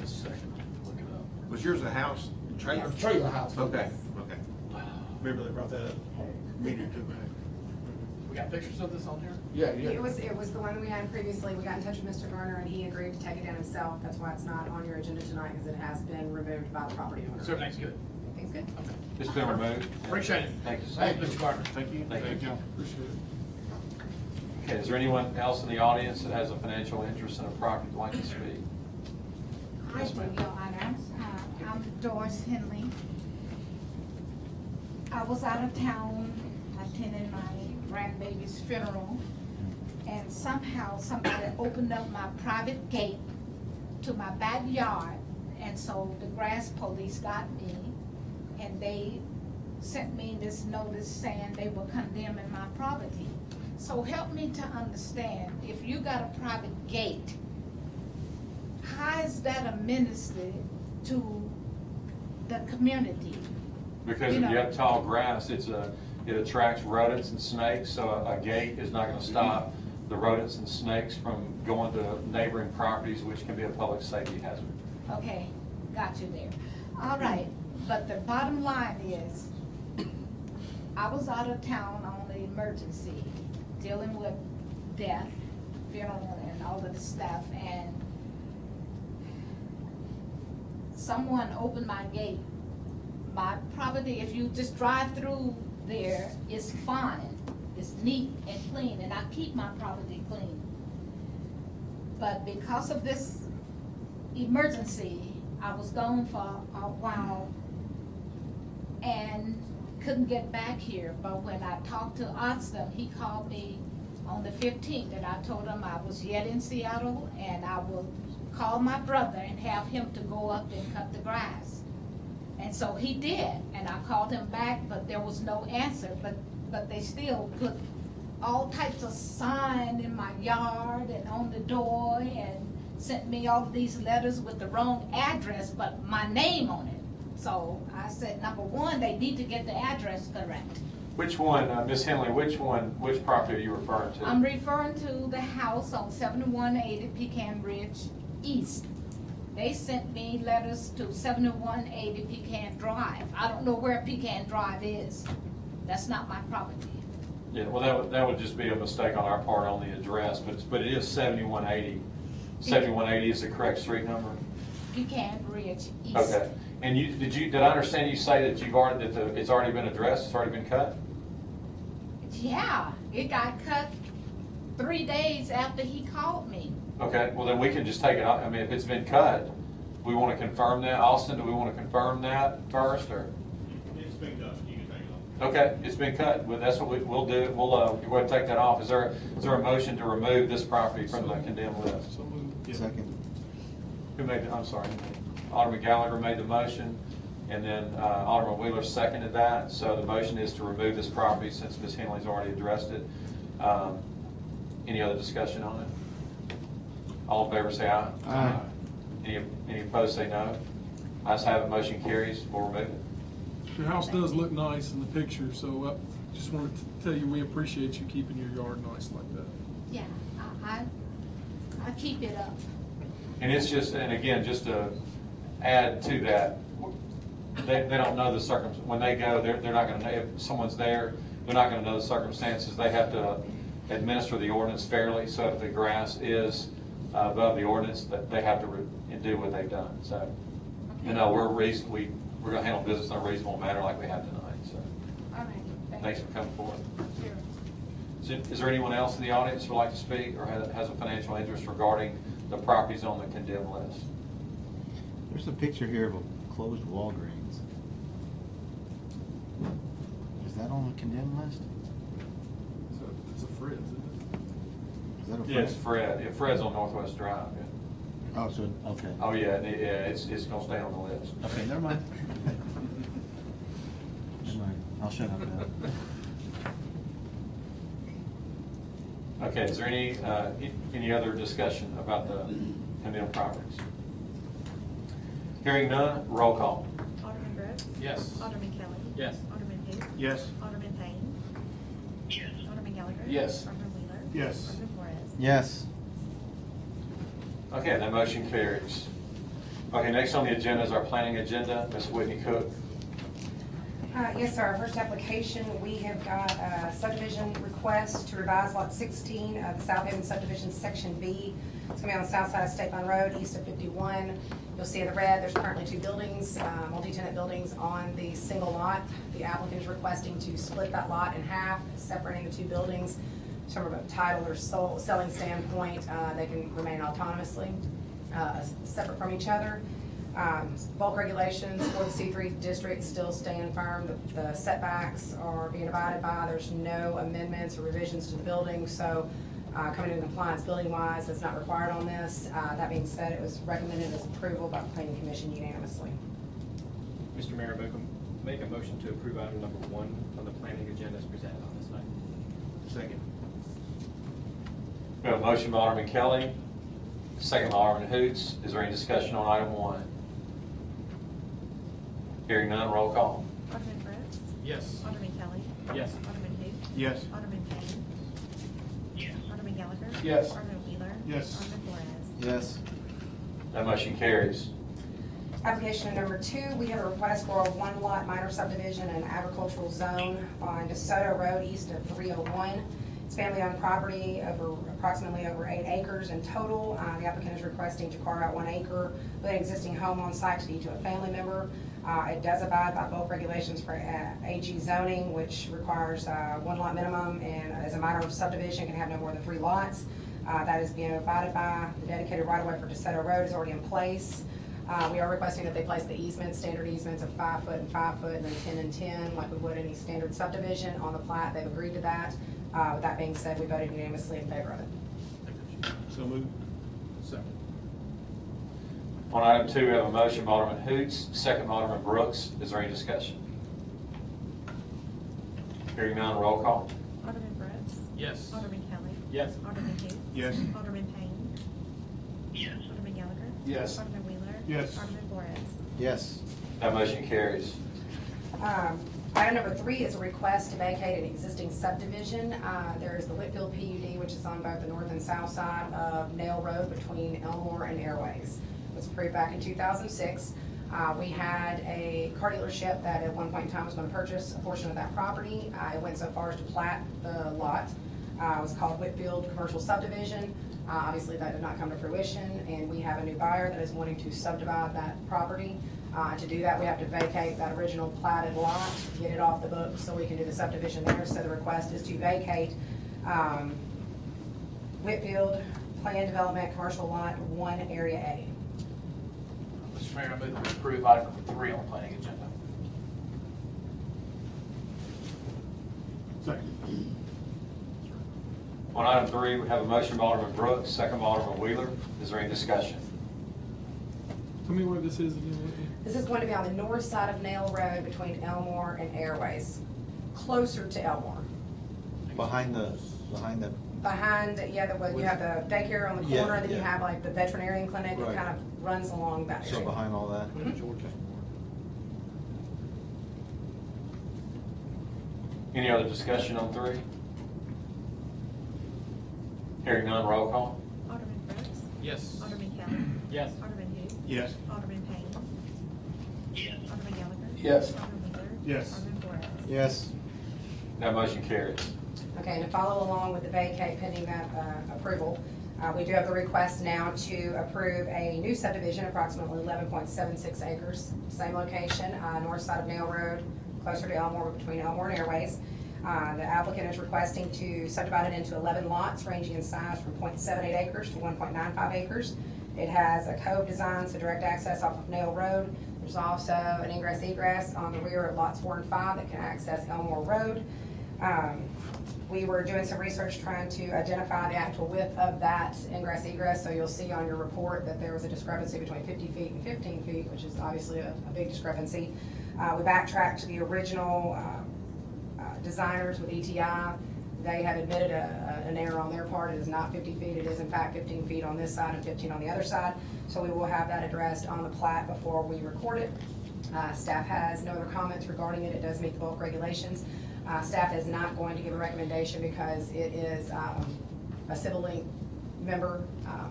Just a second, look it up. Was yours a house? A trailer house. Okay. Remember they brought that up a meeting or two back. We got pictures of this on here? Yeah, yeah. It was the one we had previously. We got in touch with Mr. Garner and he agreed to take it down himself. That's why it's not on your agenda tonight, because it has been removed by the property owner. So everything's good? Everything's good. Okay. It's been removed. Appreciate it. Thank you, sir. Thank you, Mr. Gardner. Thank you. Thank you. Appreciate it. Okay, is there anyone else in the audience that has a financial interest in a property that'd like to speak? I Yes, do, ma'am. Your Honor. I'm Doris Henley. I was out of town attending my grandbaby's funeral, and somehow somebody opened up my private gate to my backyard, and so the grass police got me, and they sent me this notice saying they were condemning my property. So help me to understand, if you got a private gate, how is that a ministry to the community? Because You if you know. have tall grass, it attracts rodents and snakes, so a gate is not gonna stop the rodents and snakes from going to neighboring properties, which can be a public safety hazard. Okay, got you there. All right, but the bottom line is, I was out of town on the emergency, dealing with death, funeral, and all of the stuff, and someone opened my gate. My property, if you just drive through there, is fine. It's neat and clean, and I keep my property clean. But because of this emergency, I was gone for a while and couldn't get back here. But when I talked to Austin, he called me on the 15th, and I told him I was yet in Seattle, and I will call my brother and have him to go up and cut the grass. And so he did, and I called him back, but there was no answer. But they still put all types of sign in my yard and on the door, and sent me all of these letters with the wrong address, but my name on it. So I said, number one, they need to get the address correct. Which one, Ms. Henley, which property are you referring to? I'm referring to the house on 7180 Pecan Ridge East. They sent me letters to 7180 Pecan Drive. I don't know where Pecan Drive is. That's not my property. Yeah, well, that would just be a mistake on our part on the address, but it is 7180. 7180 is the correct street number? Pecan Ridge East. Okay. And did I understand you say that it's already been addressed, it's already been cut? Yeah, it got cut 3 days after he called me. Okay, well then we can just take it off. I mean, if it's been cut, we want to confirm that. Austin, do we want to confirm that first, or? It's been done, you can take it off. Okay, it's been cut. Well, that's what we'll do. We'll go ahead and take that off. Is there a motion to remove this property from the condemned list? So moved. Second. Who made the, I'm sorry, Alderman Gallagher made the motion, and then Alderman Wheeler seconded that. So the motion is to remove this property since Ms. Henley's already addressed it. Any other discussion on it? All in favor say aye. Aye. Any opposed say no. Ayes have it, motion carries. We'll remove it. Your house does look nice in the picture, so I just wanted to tell you we appreciate you keeping your yard nice like that. Yeah, I keep it up. And it's just, and again, just to add to that, they don't know the circumstances. When they go, they're not going to know, if someone's there, they're not going to know the circumstances. They have to administer the ordinance fairly, so if the grass is above the ordinance, that they have to do what they've done. So, you know, we're going to handle business in a reasonable manner like we have tonight. So, All right. thanks for coming forward. Sure. Is there anyone else in the audience who would like to speak or has a financial interest regarding the properties on the condemned list? There's a picture here of a closed Walgreens. Is that on the condemned list? It's a Fred's, isn't Is that a Yeah, it's Fred. Yeah, Fred's on Northwest Drive. Yeah. Oh, so, okay. Oh, yeah, it's going to stay on the list. Okay, never mind. Never mind. I'll shut up now. Okay, is there any other discussion about the condemned properties? Hearing none, roll call. Alderman Brooks? Yes. Alderman Kelly? Yes. Alderman who? Yes. Alderman Payne? Yes. Alderman Gallagher? Yes. Alderman Wheeler? Yes. Alderman Flores? Yes. Okay, that motion carries. Okay, next on the agenda is our planning agenda. Ms. Whitney Cook. Yes, sir. Our first application, we have got a subdivision request to revise lot 16 of the Southaven subdivision section B. It's going to be on the south side of State Line Road, east of 51. You'll see in the red, there's currently 2 buildings, multi-tenant buildings on the single lot. The applicant is requesting to split that lot in half, separating the 2 buildings. From a title or selling standpoint, they can remain autonomously, separate from each other. Bulk regulations for the C3 district still stand firm. The setbacks are being abided by. There's no amendments or revisions to the building, so coming into compliance building-wise. That's not required on this. That being said, it was recommended as approval by the Planning Commission unanimously. Mr. Mayor, make a motion to approve item number 1 on the planning agenda as presented on this night. Second. We have a motion by Alderman Kelly, second by Alderman Hoots. Is there any discussion on item 1? Hearing none, roll call. Alderman Brooks. Yes. Alderman Kelly. Yes. Alderman Hoots. Yes. Alderman Payne. Yes. Alderman Gallagher. Yes. Alderman Wheeler. Yes. Alderman Flores. Yes. That motion carries. Application number 2, we have a request for a one-lot minor subdivision and agricultural zone on DeSoto Road east of 301. It's family-owned property approximately over 8 acres in total. The applicant is requesting to carve out 1 acre with an existing home on site to deed to a family member. It does abide by both regulations for AG zoning, which requires 1 lot minimum, and as a minor subdivision can have no more than 3 lots. That is being abided by. The dedicated right-of-way for DeSoto Road is already in place. We are requesting that they place the easements, standard easements of 5 foot and 5 foot, and then 10 and 10, like we would any standard subdivision on the plat. They've agreed to that. With that being said, we voted unanimously in favor of it. So moved. Second. On item 2, we have a motion by Alderman Hoots, second by Alderman Brooks. Is there any discussion? Hearing none, roll call. Alderman Brooks. Yes. Alderman Kelly. Yes. Alderman Hoots. Yes. Alderman Payne. Yes. Alderman Gallagher. Yes. Alderman Wheeler. Yes. Alderman Flores. Yes. That motion carries. Item number 3 is a request to vacate an existing subdivision. There is the Whitfield PUD, which is on both the north and south side of Nail Road between Elmore and Airways. It was approved back in 2006. We had a car dealership that at one point in time was going to purchase a portion of that property. It went so far as to plat the lot. It was called Whitfield Commercial Subdivision. Obviously, that did not come to fruition, and we have a new buyer that is wanting to subdivide that property. To do that, we have to vacate that original platted lot, get it off the books so we can do the subdivision there. So the request is to vacate Whitfield Planned Development Commercial Lot 1, Area A. Mr. Mayor, I move that we approve item number 3 on the planning agenda. Second. On item 3, we have a motion by Alderman Brooks, second by Alderman Wheeler. Is there any discussion? Tell me where this is again, Whitney. This is going to be on the north side of Nail Road between Elmore and Airways, closer to Elmore. Behind the, Behind, you have the daycare on the Yeah, corner, and then you yeah. have like the veterinarian clinic that Right. kind of runs along that so area. behind all that? Any other discussion on 3? Hearing none, roll call. Alderman Brooks. Yes. Alderman Kelly. Yes. Alderman Hoots. Yes. Alderman Payne. Yes. Alderman Gallagher. Yes. Alderman Wheeler. Yes. Alderman Flores. Yes. That motion carries. Okay, and to follow along with the vacate pending that approval, we do have the request now to approve a new subdivision, approximately 11.76 acres, same location, north side of Nail Road, closer to Elmore, between Elmore and Airways. The applicant is requesting to subdivide it into 11 lots ranging in size from 0.78 acres to 1.95 acres. It has a cove design, so direct access off of Nail Road. There's also an ingress egress on the rear of lots 4 and 5 that can access Elmore Road. We were doing some research trying to identify the actual width of that ingress egress, so you'll see on your report that there was a discrepancy between 50 feet and 15 feet, which is obviously a big discrepancy. We backtracked to the original designers with ETI. They have admitted an error on their part. It is not 50 feet. It is in fact 15 feet on this side and 15 on the other side. So we will have that addressed on the plat before we record it. Staff has no other comments regarding it. It does meet the bulk regulations. Staff is not going to give a recommendation because it is a civil link member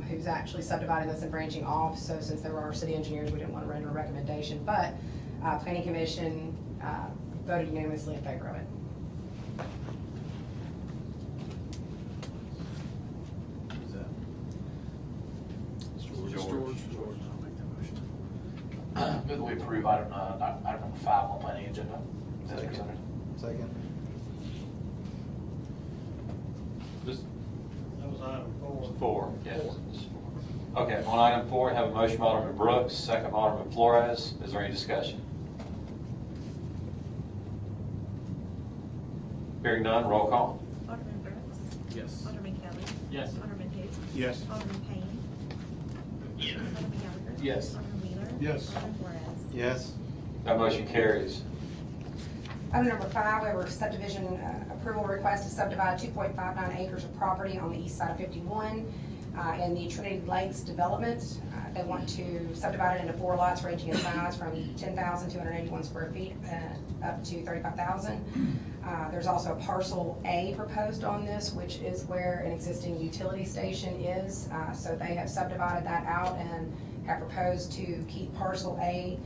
who's actually subdividing this and branching off. So since there were our city engineers, we didn't want to render a recommendation. But Planning Commission voted unanimously in favor of it. Who's that? George. I'll make that motion. Move that we approve item number 5 on the planning agenda. As Second. presented. Second. That was item 4. 4, yes. Okay, on item 4, have a motion by Alderman Brooks, second by Alderman Flores. Is there any discussion? Hearing none, roll call. Alderman Brooks. Yes. Alderman Kelly. Yes. Alderman who? Yes. Alderman Payne? Yes. Alderman Gallagher? Yes. Alderman Wheeler? Yes. Alderman Flores? Yes. That motion carries. Item number 5, we have a subdivision approval request to subdivide 2.59 acres of property on the east side of 51 in the Trinity Lakes development. They want to subdivide it into 4 lots ranging in size from 10,281 square feet up to 35,000. There's also a parcel A proposed on this, which is where an existing utility station is. So they have subdivided that out and have proposed to keep parcel A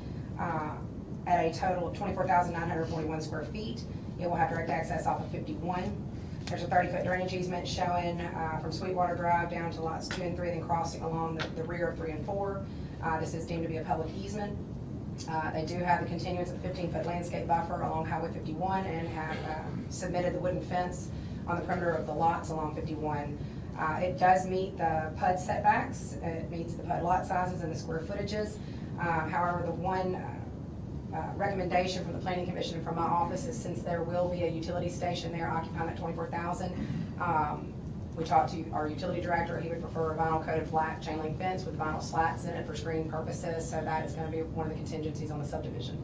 at a total of 24,941 square feet. It will have direct access off of 51. There's a 30-foot drainage easement showing from Sweetwater Drive down to lots 2 and 3, then crossing along the rear of 3 and 4. This is deemed to be a public easement. They do have the continuance of the 15-foot landscape buffer along Highway 51 and have submitted the wooden fence on the perimeter of the lots along 51. It does meet the PUD setbacks. It meets the PUD lot sizes and the square footages. However, the one recommendation from the Planning Commission and from my office is, since there will be a utility station there occupying that 24,000, we talked to our utility director. He would prefer a vinyl coated flat chain link fence with vinyl slats in it for screening purposes, so that is going to be one of the contingencies on the subdivision.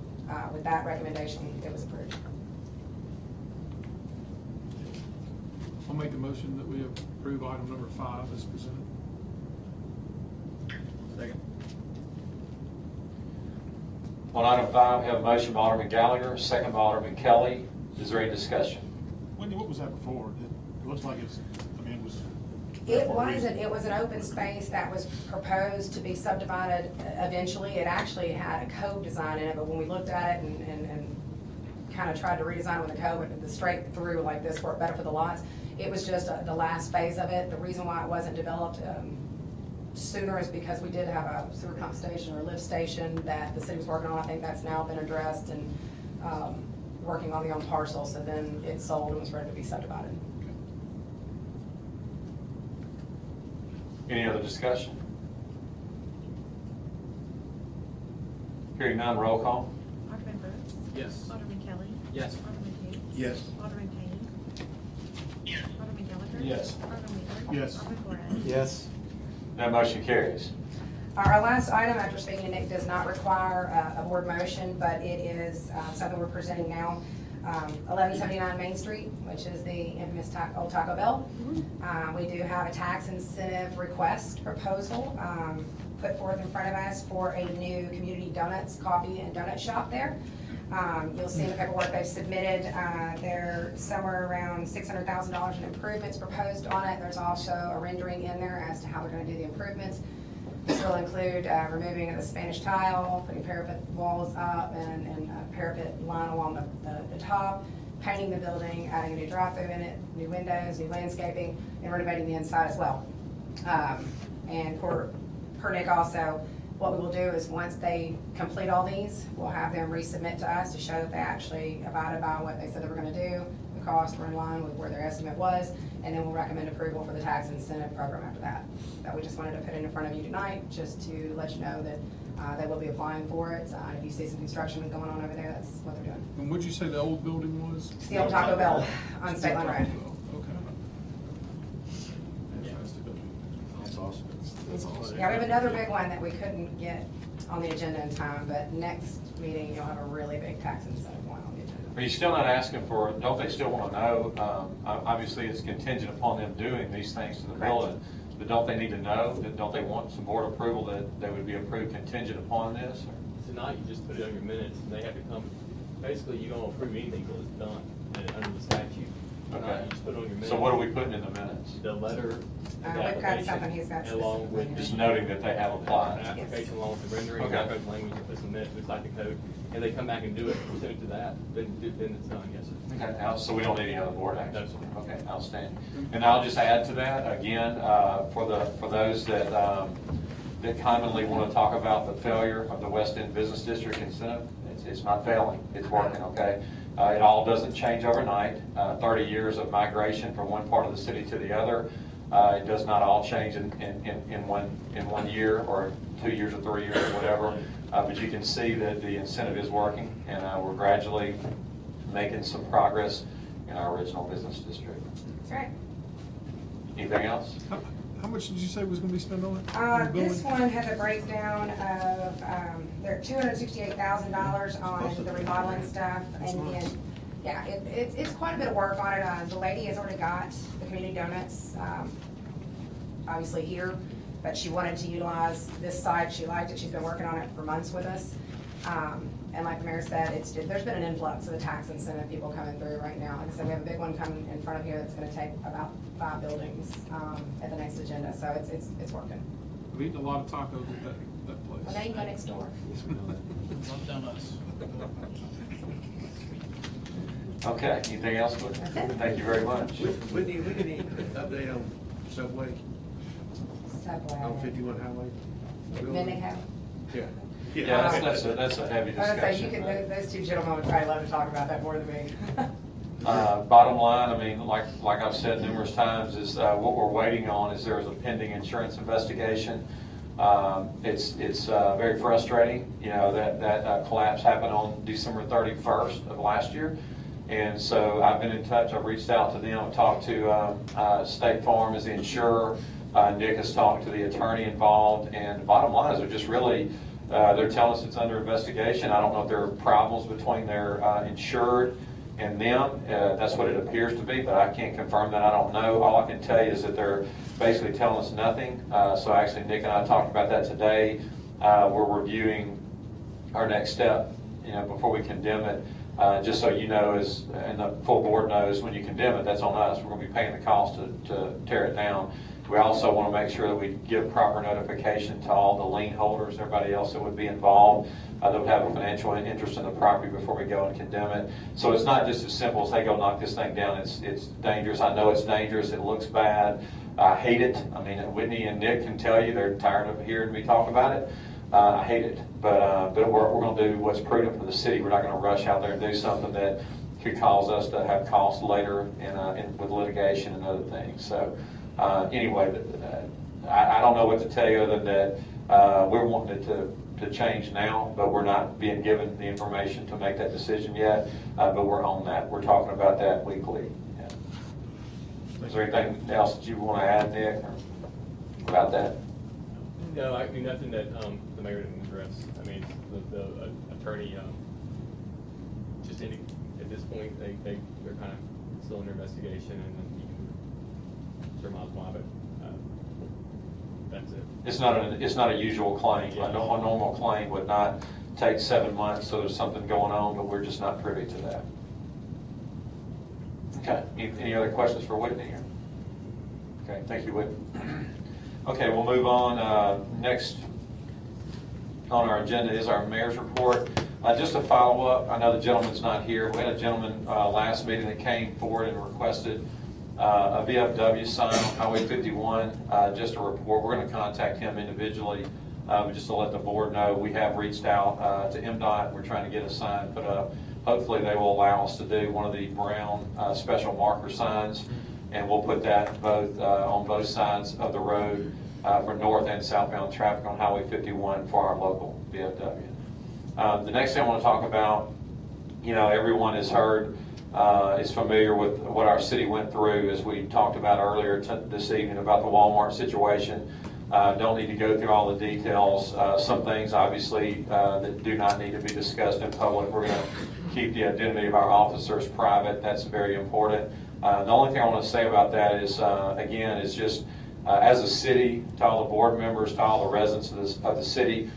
With that recommendation, it was approved. I'll make a motion that we approve item number 5 as presented. Second. On item 5, we have a motion by Alderman Gallagher, second by Alderman Kelly. Is there any discussion? Wendy, what was that before? It looks like it's, I mean, it was. It was an open space that was proposed to be subdivided eventually. It actually had a code design in it, but when we looked at it and kind of tried to redesign with the code, the straight through like this worked better for the lots. It was just the last phase of it. The reason why it wasn't developed sooner is because we did have a sewer pump station or lift station that the city was working on. I think that's now been addressed and working on the own parcel. So then it sold and was ready to be subdivided. Any other discussion? Hearing none, roll call. Alderman Brooks? Yes. Alderman Kelly? Yes. Alderman who? Yes. Alderman Payne? Yes. Alderman Gallagher? Yes. Alderman Wheeler? Yes. Alderman Flores? Yes. That motion carries. Our last item, after speaking to Nick, does not require a board motion, but it is something we're presenting now. 1179 Main Street, which is the infamous old Taco Bell. We do have a tax incentive request proposal put forth in front of us for a new community donuts, coffee, and donut shop there. You'll see in the paperwork they've submitted, they're somewhere around $600,000 in improvements proposed on it. There's also a rendering in there as to how they're going to do the improvements. This will include removing the Spanish tile, putting parapet walls up and a parapet line along the top, painting the building, adding a new drive-through in it, new windows, new landscaping, and renovating the inside as well. And per Nick also, what we will do is once they complete all these, we'll have them resubmit to us to show that they actually abided by what they said they were going to do. The costs were in line with where their estimate was, and then we'll recommend approval for the tax incentive program after that. But we just wanted to put it in front of you tonight, just to let you know that they will be applying for it. If you see some construction going on over there, that's what they're doing. And what'd you say the old building was? It's the old Taco Bell on State Line Road. Okay. That's awesome. Yeah, we have another big one that we couldn't get on the agenda in time, but next meeting, you'll have a really big tax incentive one on the agenda. Are you still not asking for, don't they still want to know? Obviously, it's contingent upon them doing these things to the Correct. building, but don't they need to know? Don't they want some board approval that they would be approved contingent upon this? Tonight, you just put it on your minutes, and they have to come, basically, you don't approve anything until it's done, under the statute. Okay. You just put it on your minutes. So what are we putting in the minutes? The letter, the We've got application, something he's got along with specifically. Just noting that they have an applied. application along with the rendering, Okay. graphic language, and put some minutes, looks like the code, and they come back and do it pursuant to that, then it's done, yes, sir. Okay, so we don't need any other board action? No, sir. Okay, outstanding. And I'll just add to that, again, for those that commonly want to talk about the failure of the West End Business District incentive, it's not failing, it's working, okay? It all doesn't change overnight. 30 years of migration from one part of the city to the other. It does not all change in one year or 2 years or 3 years or whatever. But you can see that the incentive is working, and we're gradually making some progress in our original business district. That's right. Anything else? How much did you say was gonna be spent on it? This one has a breakdown of, there are $268,000 on the remodeling stuff, and then, yeah, it's quite a bit of work on it. The lady has already got the community donuts, obviously here, but she wanted to utilize this site. She liked it. She's been working on it for months with us. And like the mayor said, there's been an influx of the tax incentive people coming through right now. Like I said, we have a big one coming in front of here that's gonna take about 5 buildings, at the next agenda, so it's working. I've eaten a lot of tacos at that place. Well, now you can go next door. Love donuts. Okay, anything else? That's it. Thank you very much. Whitney, we need an update on Subway Subway. on 51 Highway? Midnight House. Yeah. Yeah, that's a heavy I was gonna say, you discussion. can, those two gentlemen would probably love to talk about that more than me. Bottom line, I mean, like I've said numerous times, is what we're waiting on is there's a pending insurance investigation. It's very frustrating, you know, that collapse happened on December 31st of last year. And so I've been in touch, I've reached out to them, I've talked to State Farm as the insurer. Nick has talked to the attorney involved, and the bottom line is they're just really, they're telling us it's under investigation. I don't know if there are problems between their insured and them. That's what it appears to be, but I can't confirm that. I don't know. All I can tell you is that they're basically telling us nothing. So actually, Nick and I talked about that today. We're reviewing our next step, you know, before we condemn it. Just so you know, and the full board knows, when you condemn it, that's on us. We're going to be paying the cost to tear it down. We also want to make sure that we give proper notification to all the lien holders, everybody else that would be involved, that would have a financial interest in the property before we go and condemn it. So it's not just as simple as, hey, go knock this thing down. It's dangerous. I know it's dangerous. It looks bad. I hate it. I mean, Whitney and Nick can tell you they're tired of hearing me talk about it. I hate it. But we're going to do what's prudent for the city. We're not going to rush out there and do something that could cause us to have costs later with litigation and other things. So anyway, I don't know what to tell you other than that we're wanting it to change now, but we're not being given the information to make that decision yet. But we're on that. We're talking about that weekly. Yeah. Is there anything else that you want to add, Nick, or about that? No, I mean, nothing that the mayor didn't address. I mean, the attorney just at this point, they're kind of still under investigation, and then you can surmise why, but that's it. It's not a usual claim. Yeah. A normal claim would not take 7 months, so there's something going on, but we're just not privy to that. Okay, any other questions for Whitney here? Okay, thank you, Whitney. Okay, we'll move on. Next on our agenda is our mayor's report. Just to follow up, I know the gentleman's not here. We had a gentleman last meeting that came forward and requested a VFW sign on Highway 51, just a report. We're going to contact him individually, just to let the board know. We have reached out to MDOT. We're trying to get a sign put up. Hopefully they will allow us to do one of the brown special marker signs, and we'll put that both on both sides of the road for north and southbound traffic on Highway 51 for our local VFW. The next thing I want to talk about, you know, everyone has heard, is familiar with what our city went through, as we talked about earlier this evening about the Walmart situation. Don't need to go through all the details. Some things obviously that do not need to be discussed in public. We're going to keep the identity of our officers private. That's very important. The only thing I want to say about that is, again, is just as a city, to all the board members, to all the residents of the city,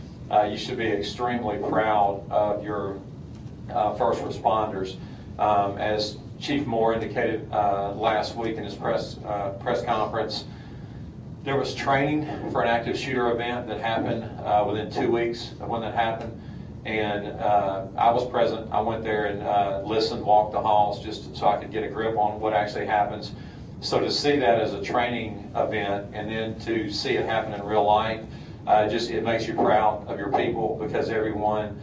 you should be extremely proud of your first responders. As Chief Moore indicated last week in his press conference, there was training for an active shooter event that happened within 2 weeks of when that happened. And I was present. I went there and listened, walked the halls just so I could get a grip on what actually happens. So to see that as a training event and then to see it happen in real life, it makes you proud of your people, because everyone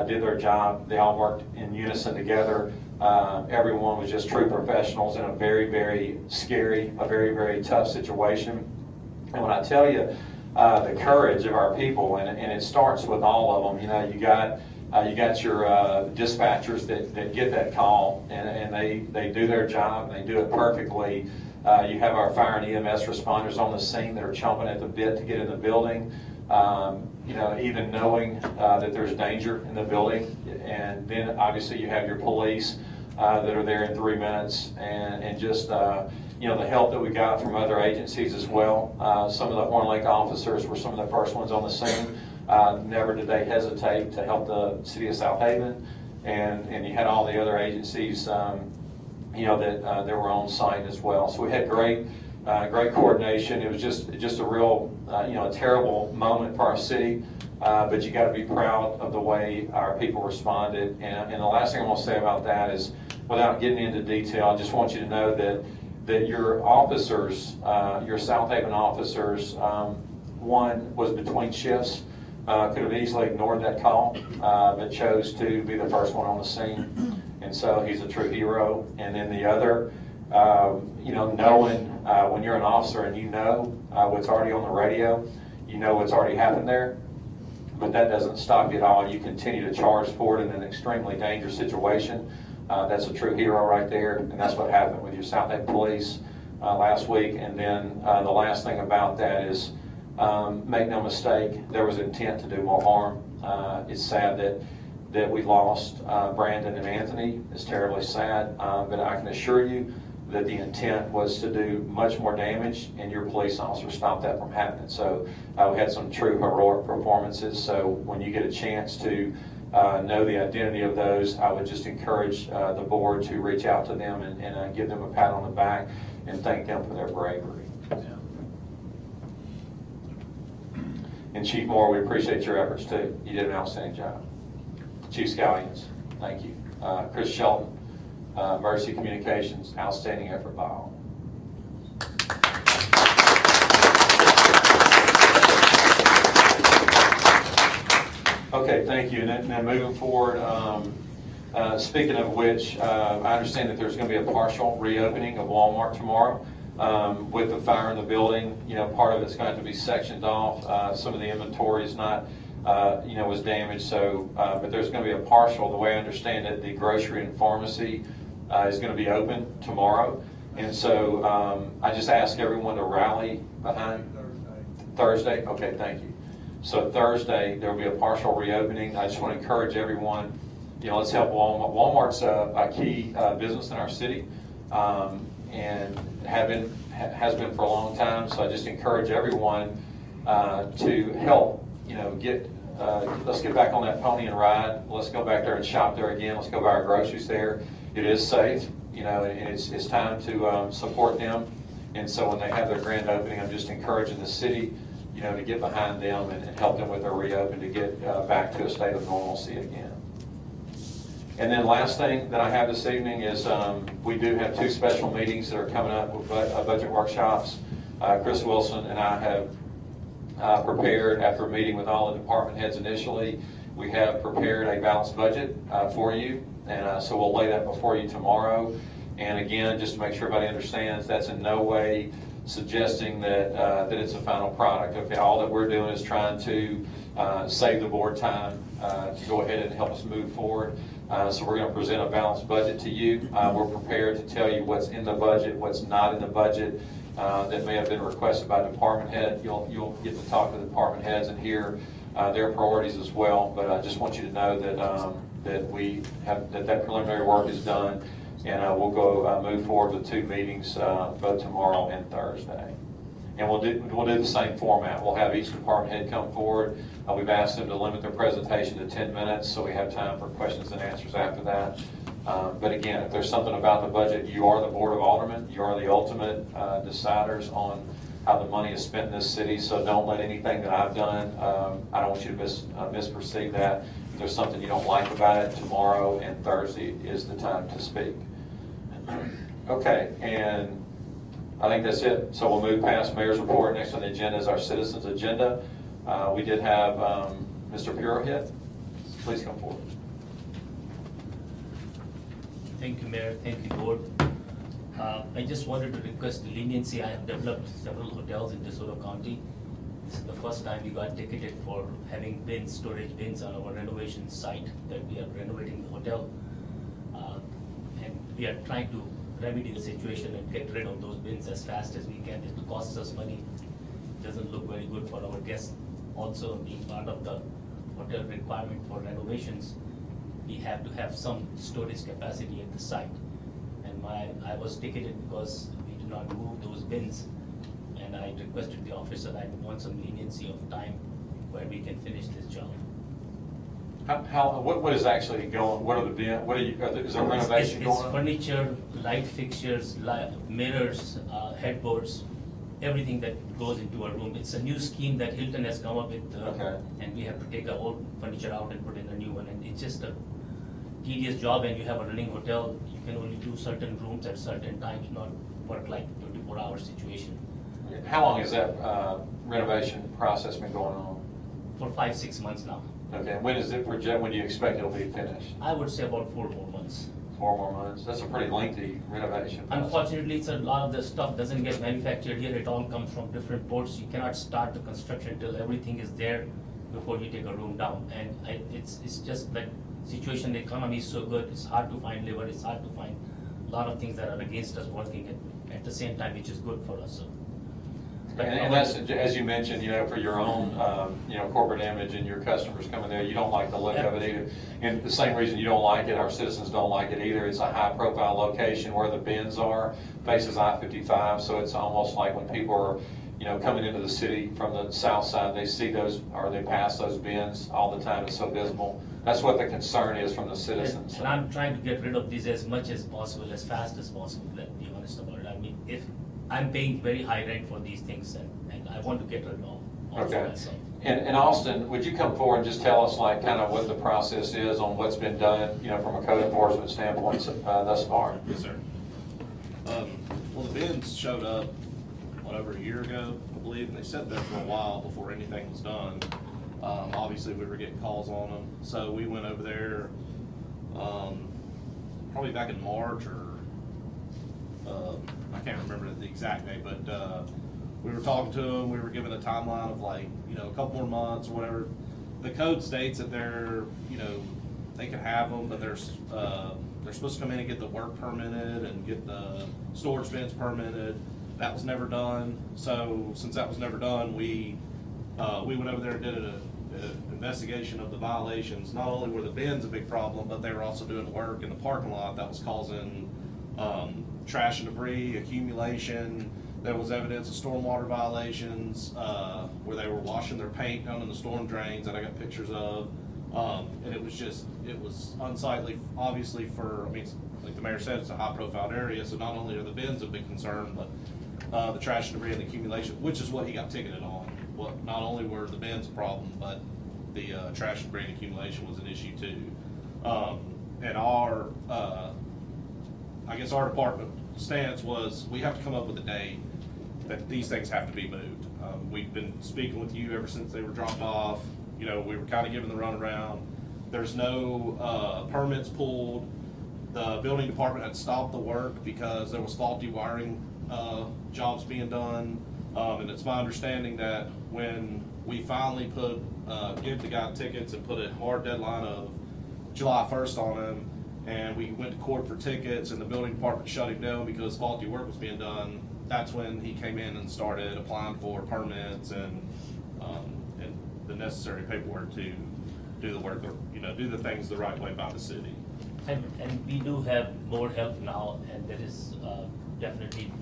did their job. They all worked in unison together. Everyone was just true professionals in a very, very scary, a very, very tough situation. And when I tell you the courage of our people, and it starts with all of them, you know, you got You got your dispatchers that get that call, and they do their job, and they do it perfectly. You have our fire and EMS responders on the scene that are chomping at the bit to get in the building. Even knowing that there's danger in the building. And then obviously you have your police that are there in 3 minutes, and just the help that we got from other agencies as well. Some of the Horn Lake officers were some of the first ones on the scene. Never did they hesitate to help the City of Southaven, and you had all the other agencies that were on site as well. So we had great coordination. It was just a real a terrible moment for our city, but you got to be proud of the way our people responded. And the last thing I want to say about that is, without getting into detail, I just want you to know that your officers, your Southaven officers, one was between shifts, could have easily ignored that call, but chose to be the first one on the scene, and so he's a true hero. And then the other, knowing when you're an officer and you know what's already on the radio, you know what's already happened there, but that doesn't stop you at all. You continue to charge forward in an extremely dangerous situation. That's a true hero right there, and that's what happened with your Southaven police last week. And then the last thing about that is, make no mistake, there was intent to do more harm. It's sad that we lost Brandon and Anthony. It's terribly sad, but I can assure you that the intent was to do much more damage, and your police officers stopped that from happening. So we had some true heroic performances. So when you get a chance to know the identity of those, I would just encourage the board to reach out to them and give them a pat on the back and thank them for their bravery. And Chief Moore, we appreciate your efforts too. You did an outstanding job. Chief Scallions, thank you. Chris Shelton, Mercy Communications, outstanding effort by all. Okay, thank you. And then moving forward, speaking of which, I understand that there's going to be a partial reopening of Walmart tomorrow. With the fire in the building, part of it's going to have to be sectioned off. Some of the inventory is not, was damaged. So, but there's going to be a partial. The way I understand it, the grocery and pharmacy is going to be open tomorrow. And so I just ask everyone to rally behind Thursday. Okay, thank you. So Thursday, there will be a partial reopening. I just want to encourage everyone, let's help Walmart. Walmart's a key business in our city, and has been for a long time. So I just encourage everyone to help, let's get back on that pony and ride. Let's go back there and shop there again. Let's go buy our groceries there. It is safe, and it's time to support them. And so when they have their grand opening, I'm just encouraging the city, to get behind them and help them with their reopen to get back to a state of normalcy again. And then last thing that I have this evening is we do have 2 special meetings that are coming up with budget workshops. Chris Wilson and I have prepared, after a meeting with all the department heads initially, we have prepared a balanced budget for you. And so we'll lay that before you tomorrow. And again, just to make sure everybody understands, that's in no way suggesting that it's a final product. Okay, all that we're doing is trying to save the board time to go ahead and help us move forward. So we're going to present a balanced budget to you. We're prepared to tell you what's in the budget, what's not in the budget that may have been requested by department head. You'll get to talk to the department heads and hear their priorities as well. But I just want you to know that preliminary work is done. And we'll go move forward with 2 meetings, both tomorrow and Thursday. And we'll do the same format. We'll have each department head come forward. We've asked them to limit their presentation to 10 minutes, so we have time for questions and answers after that. But again, if there's something about the budget, you are the Board of Aldermen. You are the ultimate deciders on how the money is spent in this city. So don't let anything that I've done, I don't want you to misperceive that. If there's something you don't like about it, tomorrow and Thursday is the time to speak. Okay, and I think that's it. So we'll move past Mayor's report. Next on the agenda is our citizens' agenda. We did have Mr. Purohit. Please come forward. Thank you, Mayor. Thank you, Board. I just wanted to request leniency. I have developed several hotels in DeSoto County. this is the first time we got ticketed for having bins, storage bins on our renovation site that we are renovating the hotel. And we are trying to remedy the situation and get rid of those bins as fast as we can. It costs us money, doesn't look very good for our guests. Also, being part of the hotel requirement for renovations, we have to have some storage capacity at the site. And I was ticketed because we did not move those bins. And I requested the officer that I want some leniency of time where we can finish this job. What is actually going, what are the bin, what are you, is there renovation going It's on? furniture, light fixtures, mirrors, headboards, everything that goes into a room. It's a new scheme that Hilton has come up with. Okay. And we have to take the old furniture out and put in a new one. And it's just a tedious job, and you have a running hotel. You can only do certain rooms at certain times, not work like 24-hour situation. How long has that renovation process been going on? For 5-6 months now. Okay, when is it project, when do you expect it'll be finished? I would say about 4 more months. 4 more months? That's a pretty lengthy renovation process. Unfortunately, it's a lot of the stuff doesn't get manufactured here. It all comes from different ports. You cannot start the construction until everything is there before you take a room down. And it's just that situation, the economy is so good, it's hard to find labor, it's hard to find a lot of things that are against us working at the same time, which is good for us. So. And that's, as you mentioned, for your own, corporate image and your customers coming there, you don't like the look of it either. And the same reason you don't like it, our citizens don't like it either. It's a high-profile location where the bins are, faces I-55, so it's almost like when people are, coming into the city from the south side, they see those, or they pass those bins all the time. It's so visible. That's what the concern is from the citizens. And I'm trying to get rid of these as much as possible, as fast as possible, let's be honest about it. I mean, if I'm paying very high rent for these things, and I want to get rid of also myself. And Austin, would you come forward and just tell us kind of what the process is on what's been done, from a code enforcement standpoint thus far? Yes, sir. Well, the bins showed up, over a year ago, I believe, and they sat there for a while before anything was done. Obviously, we were getting calls on them, so we went over there probably back in March or I can't remember the exact date, but we were talking to them. We were given a timeline of a couple more months or whatever. The code states that they can have them, but they're supposed to come in and get the work permitted and get the storage bins permitted. That was never done. So since that was never done, we went over there and did an investigation of the violations. Not only were the bins a big problem, but they were also doing work in the parking lot that was causing trash and debris accumulation. There was evidence of stormwater violations where they were washing their paint down in the storm drains that I got pictures of. And it was unsightly, obviously, like the mayor said, it's a high-profile area, so not only are the bins a big concern, but the trash and debris and the accumulation, which is what he got ticketed on. Well, not only were the bins a problem, but the trash and debris and accumulation was an issue too. And our department stance was we have to come up with a date that these things have to be moved. We've been speaking with you ever since they were dropped off. We were kind of given the runaround. There's no permits pulled. The building department had stopped the work because there was faulty wiring jobs being done. And it's my understanding that when we finally give the guy tickets and put a hard deadline of July 1st on him, and we went to court for tickets and the building department shut him down because faulty work was being done, that's when he came in and started applying for permits and the necessary paperwork to do the work, do the things the right way by the city. And we do have more help now, and there is definitely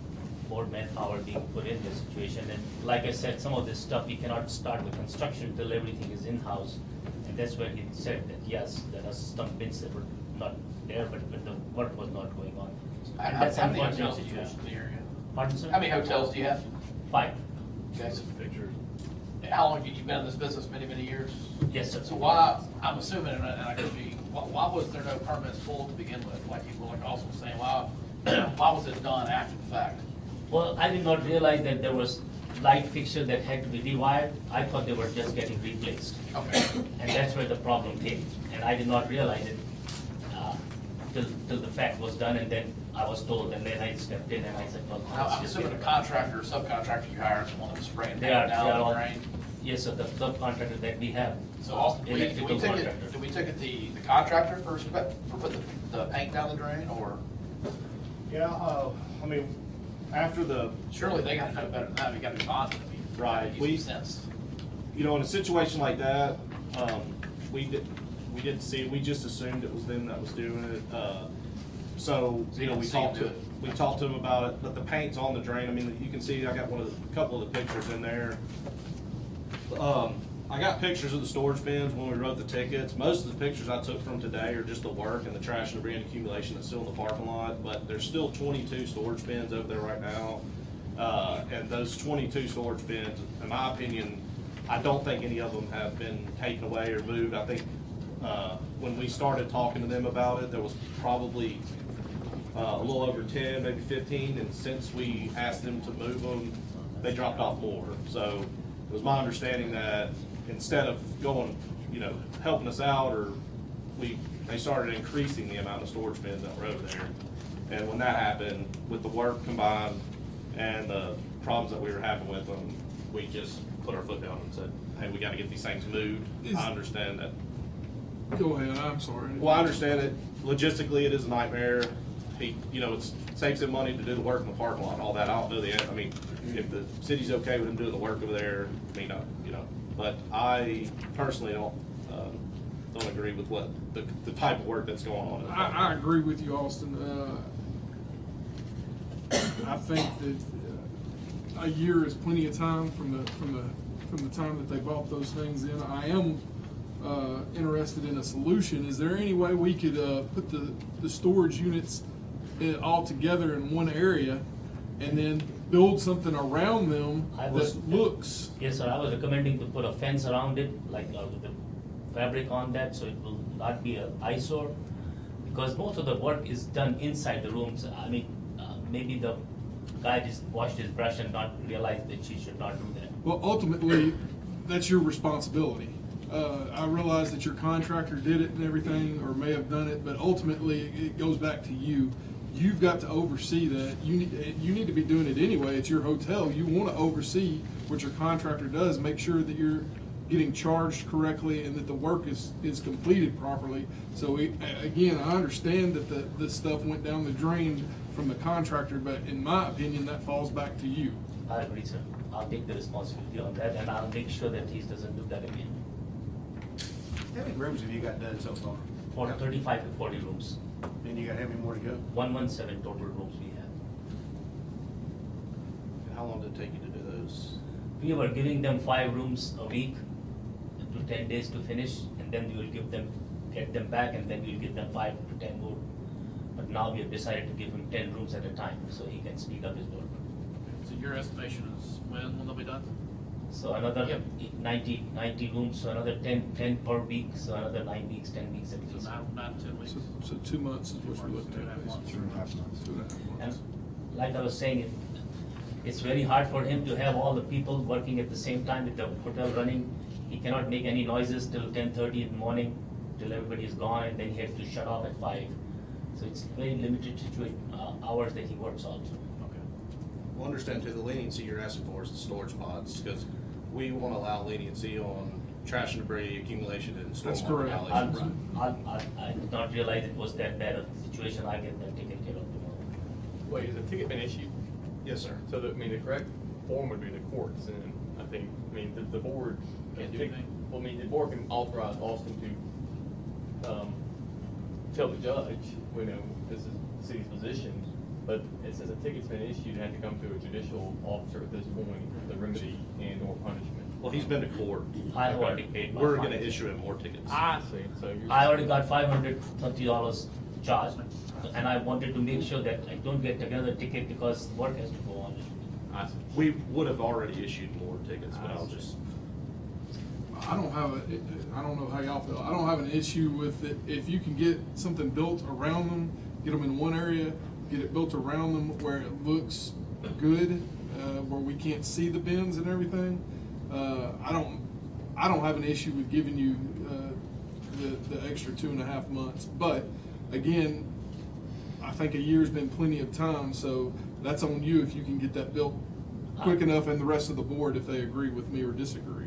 more manpower being put in this situation. And like I said, some of this stuff, we cannot start the construction until everything is in-house. And that's where he said that, yes, there are some bins that were not there, but the work was not going on. And that's an unfortunate situation. Pardon, sir? How many hotels do you have? 5. Okay, so pictures. How long have you been in this business? Many, many years? Yes, sir. So why, I'm assuming, and I could be, why was there no permits pulled to begin with? Like you were also saying, why was it done after the fact? Well, I did not realize that there was light fixture that had to be rewired. I thought they were just getting replaced. Okay. And that's where the problem came. And I did not realize it till the fact was done. And then I was told, and then I stepped in and I said, well, Now, let's I'm just assuming the get- contractor or subcontractor you hired is the one that was spraying They are paint down all, the drain? yes, sir, the subcontractor that we have. So Austin, did Electrical we ticket, contractor. did we ticket the contractor for putting the paint down the drain, or Yeah, I mean, after the, surely they gotta know better than that, we gotta be bonded, I mean. Right, it makes we- sense. you know, in a situation like that, we didn't see, we just assumed it was them that was doing it. So, So you you know, didn't we see 'em talked do to, it? we talked to them about it, but the paint's on the drain. I mean, you can see, I got a couple of the pictures in there. I got pictures of the storage bins when we wrote the tickets. Most of the pictures I took from today are just the work and the trash and debris and accumulation that's still in the parking lot, but there's still 22 storage bins over there right now. And those 22 storage bins, in my opinion, I don't think any of them have been taken away or moved. I think, when we started talking to them about it, there was probably a little over 10, maybe 15, and since we asked them to move them, they dropped off more. So it was my understanding that instead of going, you know, helping us out, or they started increasing the amount of storage bins that were over there. And when that happened, with the work combined and the problems that we were having with them, we just put our foot down and said, hey, we gotta get these things moved. I understand that. Go ahead, I'm sorry. Well, I understand it. Logistically, it is a nightmare. You know, it saves him money to do the work in the parking lot and all that. I don't know I mean, if the city's okay with him doing the work over there, I mean, you know, but I personally don't agree with what the type of work that's going on. I agree with you, Austin. I think that a year is plenty of time from the time that they bought those things in. I am interested in a solution. Is there any way we could put the storage units all together in one area and then build something around them that looks? Yes, sir, I was recommending to put a fence around it, like with the fabric on that, so it will not be an eyesore. Because most of the work is done inside the rooms. I mean, maybe the guy just washed his brush and not realized that she should not do that. Well, ultimately, that's your responsibility. I realize that your contractor did it and everything, or may have done it, but ultimately, it goes back to you. You've got to oversee that. You need to be doing it anyway. It's your hotel. You want to oversee what your contractor does, make sure that you're getting charged correctly and that the work is completed properly. So again, I understand that the stuff went down the drain from the contractor, but in my opinion, that falls back to you. I agree, sir. I'll take the responsibility on that, and I'll make sure that he doesn't do that again. How many rooms have you got done so far? For 35 to 40 rooms. And you got how many more to go? 117 total rooms we have. How long did it take you to do those? We were giving them 5 rooms a week to 10 days to finish, and then we will get them back, and then we'll give them 5 to 10 more. But now we have decided to give him 10 rooms at a time, so he can speed up his work. So your estimation is when they'll be done? So another Yep. 90 rooms, so another 10 per week, so another 9 weeks, 10 weeks at least. 9 to 10 So 2 months is what you're looking at. 2.5 months. 2.5 months. 2.5 And months. like I was saying, it's very hard for him to have all the people working at the same time with the hotel running. He cannot make any noises till 10:30 in the morning, till everybody is gone, and then he has to shut off at 5. So it's very limited hours that he works also. Okay. Well, understand too, the leniency you're asking for is the storage pods, because we want to allow leniency on trash and debris accumulation and That's stormwater correct. violations. I did not realize it was that bad a situation. I get that taken care of tomorrow. Wait, has the ticket been issued? Yes, sir. So the correct form would be the courts, and I think, the board. Can't do anything? Well, the board can authorize Austin to, tell the judge, this is the city's position, but it says a ticket's been issued, it had to come to a judicial officer at this point, the remedy and or punishment. Well, he's been to court. I already paid my We're fine. gonna issue him more tickets. I see, so you're. I already got $530 charged, and I wanted to make sure that I don't get another ticket because work has to go on. I see. We would have already issued more tickets, but I'll just, I don't know how y'all feel. I don't have an issue with it. If you can get something built around them, get them in one area, get it built around them where it looks good, where we can't see the bins and everything. I don't have an issue with giving you the extra 2.5 months. But again, I think a year's been plenty of time, so that's on you if you can get that built quick enough, and the rest of the board if they agree with me or disagree.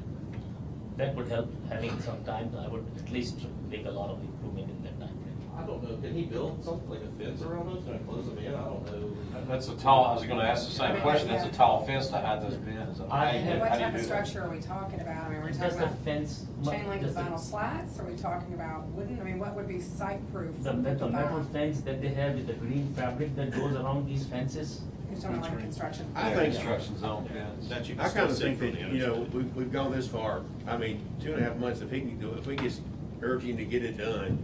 That would help, having some time, I would at least make a lot of improvement in that time frame. I don't know, can he build something like a fence around those, gonna close them in, I don't know. That's a tall, I was gonna ask the same question, that's a tall fence to hide those bins. I And have- what How do you type of do that? structure are we talking about? I mean, we're Just talking a about fence. chain link with just a- vinyl slats? Are we talking about wooden? I mean, what would be site-proof? The from metal 55? fence that they have with the green fabric that goes around these fences. You're talking like construction. I think, Construction zone fence. That you I can kind still of see think from that, the you know, interstate. we've gone this far. I mean, 2.5 months, if he can do it, if we just urge him to get it done,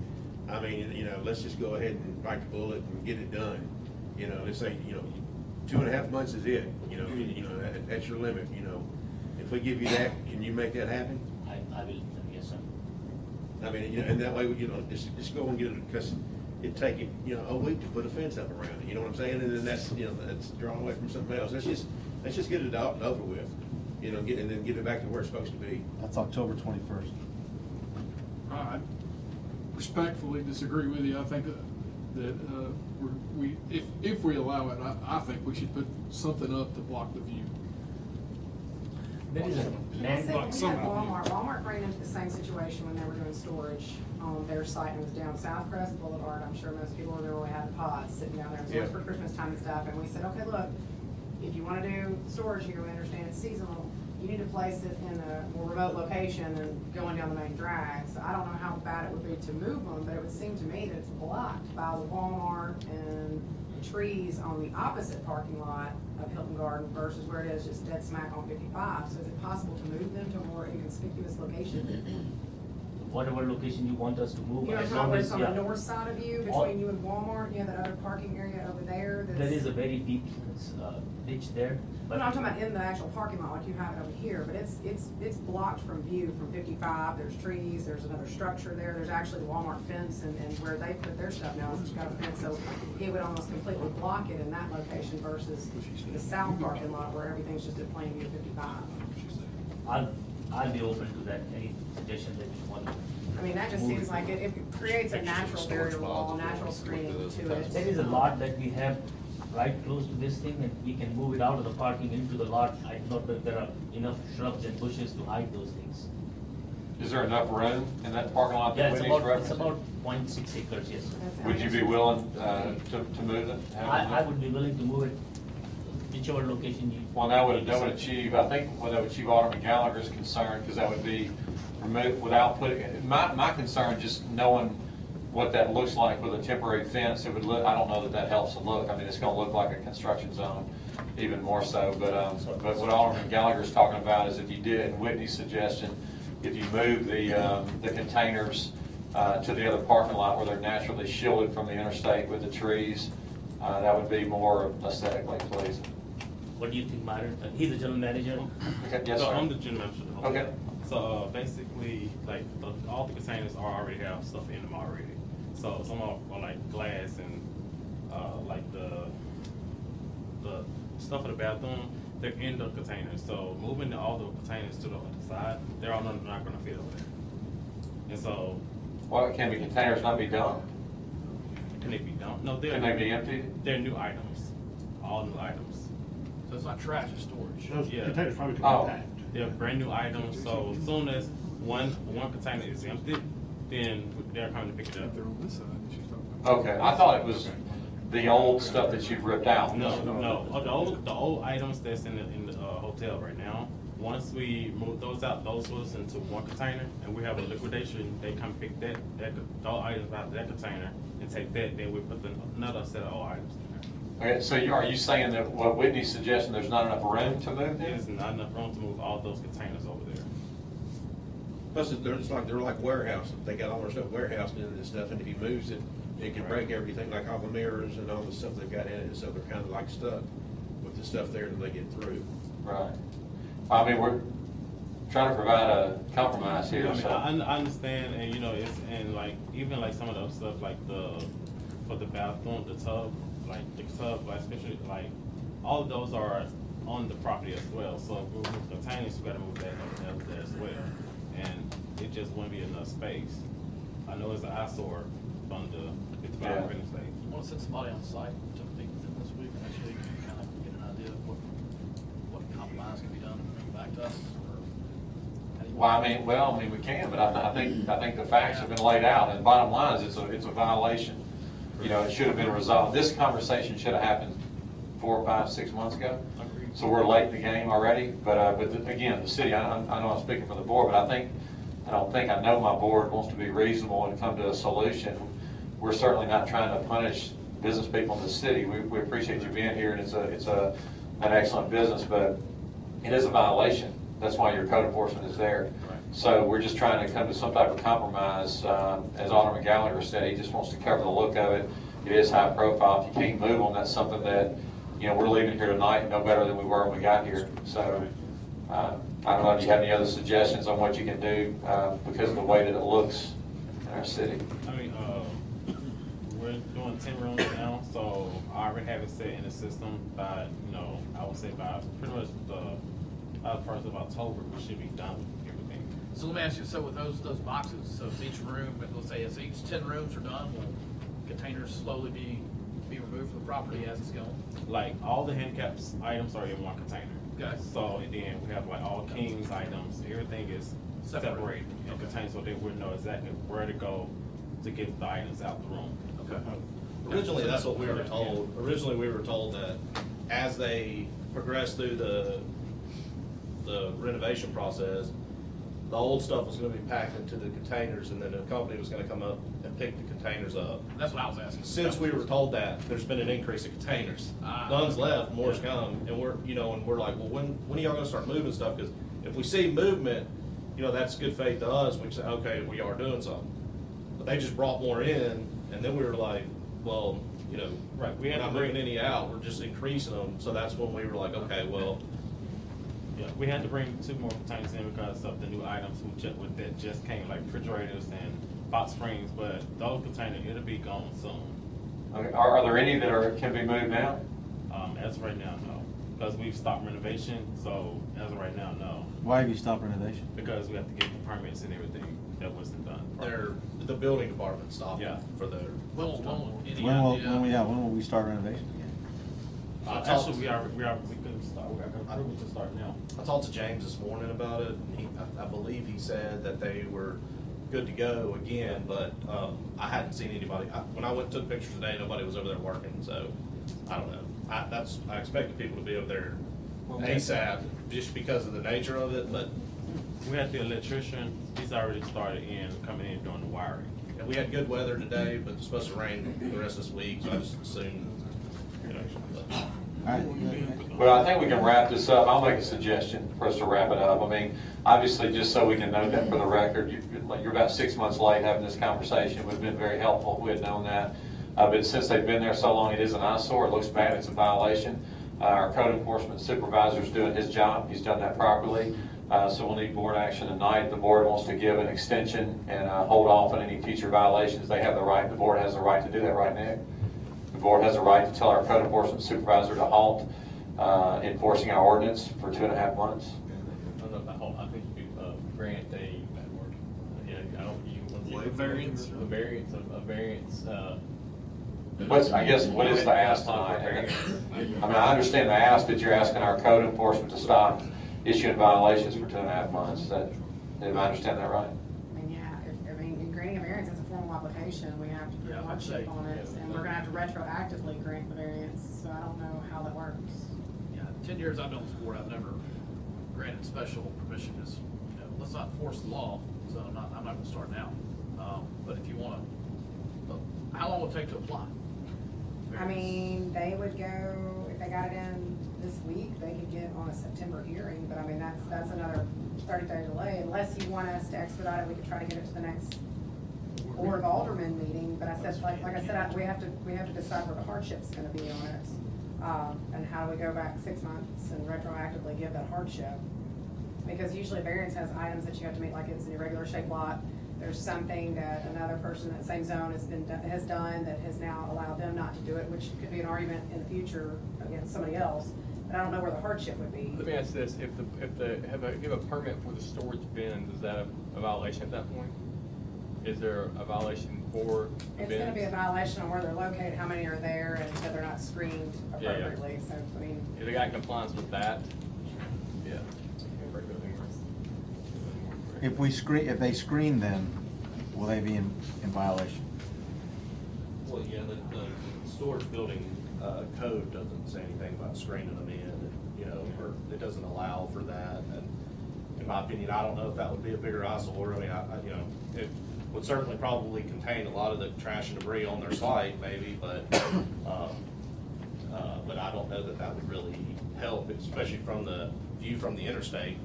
I mean, you know, let's just go ahead and bite the bullet and get it done. You know, let's say, you know, 2.5 months is it, you know, that's your limit, you know. If we give you that, can you make that happen? I will, yes, sir. I mean, you know, and that way, you know, just go and get it, because it'd take him, you know, a week to put a fence up around it, you know what I'm saying? And then that's, you know, that's drawn away from something else. Let's just get it over with, you know, and then get it back to where it's supposed to be. That's October 21st. I respectfully disagree with you. I think that if we allow it, I think we should put something up to block the view. There is a I land. said, we some had of you. Walmart ran into the same situation when they were doing storage on their site, and it was down South Crest Boulevard. I'm sure most people remember we had pods sitting down there, it was Yeah. for Christmas time and stuff, and we said, okay, look, if you wanna do storage here, we understand it's seasonal, you need to place it in a more remote location than going down the main drag. So I don't know how bad it would be to move them, but it would seem to me that it's blocked by the Walmart and the trees on the opposite parking lot of Hilton Garden versus where it is just dead smack on 55. So is it possible to move them to a more inconspicuous location? Whatever location you want us to move. You know, as how long where as- it's on the yeah. north side of you, All- between you and Walmart, you have that other parking area over there that's. There is a very deep ditch there. No, I'm talking about in the actual parking lot, like you have it over here, but it's blocked from view from 55, there's trees, there's another structure there, there's actually the Walmart fence, and where they put their stuff now, it's got a fence, so it would almost completely block it in that location versus the south parking lot where everything's just at plain view 55. I'll be open to that, any suggestion that you want. I mean, that just seems like it creates a natural barrier wall, natural screening to it. There is a lot that we have right close to this thing, and we can move it out of the parking into the lot. I do not know if there are enough shrubs and bushes to hide those things. Is there enough room in that parking lot Yeah, that it's Whitney's about, it's referencing? about 0.6 acres, yes. Would you be willing to move it? I would be willing to move it, whichever location you. Well, that would achieve, I think, well, that would achieve Alderman Gallagher's concern, because that would be removed without putting, my concern, just knowing what that looks like with a temporary fence, it would look, I don't know that that helps the look. I mean, it's gonna look like a construction zone, even more so, but what Alderman Gallagher's talking about is if you did, and Whitney's suggestion, if you move the containers to the other parking lot where they're naturally shielded from the interstate with the trees, that would be more aesthetically pleasing. What do you think, Myron? He's the general manager. Okay, yes, So I'm sir. the general manager of the Okay. hotel. So basically, like all the containers already have stuff in them already. So some are like glass and like the stuff in the bathroom, they're in the containers. So moving all the containers to the other side, they're all not going to fit over there. And so Well, can the containers not be done? can they be dumped? No, they're Can they be emptied? They're new items, all new items. So it's not trash, it's storage. Those Yeah. containers probably could Oh. be packed. They're brand new items. So as soon as one container is empty, then they're coming to pick it up. If they're on this side, she's talking about. Okay, I thought it was the old stuff that you've ripped out. No. The old items that's in the hotel right now. Once we move those out, those goes into one container, and we have a liquidation. They come pick those items out of that container and take that. Then we put another set of old items in there. Okay, so are you saying that what Whitney's suggesting, there's not enough room to move There's them? not enough room to move all those containers over there. Plus, they're like warehouse. They got all their stuff warehoused in this stuff, and if he moves it, it can break everything, like all the mirrors and all the stuff they've got in it, so they're kind of like stuck with the stuff there until they get through. Right. I mean, we're trying to provide a compromise here, I mean, so. I understand, and you know, and like even like some of the other stuff, like for the bathroom, the tub, like especially like all of those are on the property as well. So if we move containers, we got to move that over there as well, and it just wouldn't be enough space. I know it's an eyesore on the 55 Yeah. interstate. Want to send somebody on site to meet with them this week or next week, and kind of get an idea of what compromise can be done back to us? Or how do you Well, want- I mean, we can, but I think the facts have been laid out, and bottom line is it's a violation. You know, it should have been resolved. This conversation should have happened 4, 5, 6 months ago. Agreed. So we're late in the game already, but again, the city, I know I'm speaking for the board, but I know my board wants to be reasonable and come to a solution. We're certainly not trying to punish business people in the city. We appreciate you being here, and it's an excellent business, but it is a violation. That's why your code enforcement is there. Right. So we're just trying to come to some type of compromise. As Alderman Gallagher said, he just wants to cover the look of it. It is high profile. If you can't move them, that's something that, you know, we're leaving here tonight no better than we were when we got here. So I don't know if you have any other suggestions on what you can do because of the way that it looks in our city. I mean, we're doing 10 rooms now, so I already have it set in the system by, you know, I would say by pretty much by the 1st of October, we should be done with everything. So let me ask you, so with those boxes, so if each room, let's say as each 10 rooms are done, will containers slowly be removed from the property as it's going? Like, all the handicaps items are in one container. Okay. So, and then we have like all King's items, everything is separated in Okay. containers, so they would know exactly where to go to get the items out the room. Okay. Originally, that's what we were told. Originally, we were told that as they progress through the renovation process, the old stuff was gonna be packed into the containers, and then the company was gonna come up and pick the containers up. That's what I was asking. Since we were told that, there's been an increase in containers. Ah. None's left, more's come, and we're like, well, when are y'all gonna start moving stuff? Because if we see movement, you know, that's good faith to us, we say, okay, we are doing something. But they just brought more in, and then we were like, well, you know, Right, we we're had not to bring- moving any out, we're just increasing them, so that's when we were like, okay, well, Yeah, we had to bring 2 more containers in because of the new items that just came, like refrigerators and box springs, but those containers, it'll be gone soon. Okay. Are there any that can be moved now? As of right now, no, because we've stopped renovation, so as of right now, no, Why have you stopped renovation? because we have to get the permits and everything that wasn't done. the building department stopped Yeah. for their. Any When will idea? when will we start renovation again? Actually, we couldn't start, we got approval to start now. I talked to James this morning about it, and I believe he said that they were good to go again, but I hadn't seen anybody. When I went and took pictures today, nobody was over there working, so I don't know. I expected people to be over there ASAP, just because of the nature of it, but We had the electrician, he's already started coming in doing the wiring. yeah, we had good weather today, but it's supposed to rain the rest of this week, so I just assumed, you know. but- All right. Well, I think we can wrap this up. I'll make a suggestion for us to wrap it up. I mean, obviously, just so we can note that for the record, you're about 6 months late having this conversation. It would have been very helpful if we had known that. But since they've been there so long, it is an eyesore. It looks bad. It's a violation. Our code enforcement supervisor is doing his job. He's done that properly. So we'll need board action tonight. The board wants to give an extension and hold off on any future violations. They have the right, the board has the right to do that right now. The board has a right to tell our code enforcement supervisor to halt enforcing our ordinance for 2.5 months. I don't know about whole, I think you could grant a, yeah, I don't, you want to. Variance? A variance, What is the ask tonight? I mean, I understand the ask, but you're asking our code enforcement to stop issuing violations for 2.5 months. Did I understand that right? I mean, yeah, in granting a variance, it's a formal application, we have to put Yeah, a I'd say, hardship on it, yeah. and we're gonna have to retroactively grant the variance, so I don't know how that works. Yeah, 10 years I've known this board, I've never granted special permission, just, you know, let's not force the law, so I'm not gonna start now. But if you wanna, how long will it take to apply? I mean, they would go, if they got it in this week, they could get on a September hearing, but I mean, that's another 30-day delay. Unless you want us to expedite it, we could try to get it to the next Board of Aldermen meeting, but I said, like I said, we have to decide where the hardship's gonna be on it. And how do we go back 6 months and retroactively give that hardship? Because usually variance has items that you have to meet, like it's an irregular shaped lot. There's something that another person in that same zone has done that has now allowed them not to do it, which could be an argument in the future against somebody else. But I don't know where the hardship would be. let me ask this, if give a permit for the storage bin, is that a violation at that point? Is there a violation for It's gonna be a events? violation on where they're located, how many are there, and so they're not screened Yeah, yeah. appropriately, so, I mean, If they got in compliance with that, yeah. If they screen them, will they be in violation? Well, yeah, the storage building, code doesn't say anything about screening them in, you know, or it doesn't allow for that, and in my opinion, I don't know if that would be a bigger eyesore. I mean, you know, it would certainly probably contain a lot of the trash and debris on their site, maybe, but I don't know that that would really help, especially from the view from the interstate.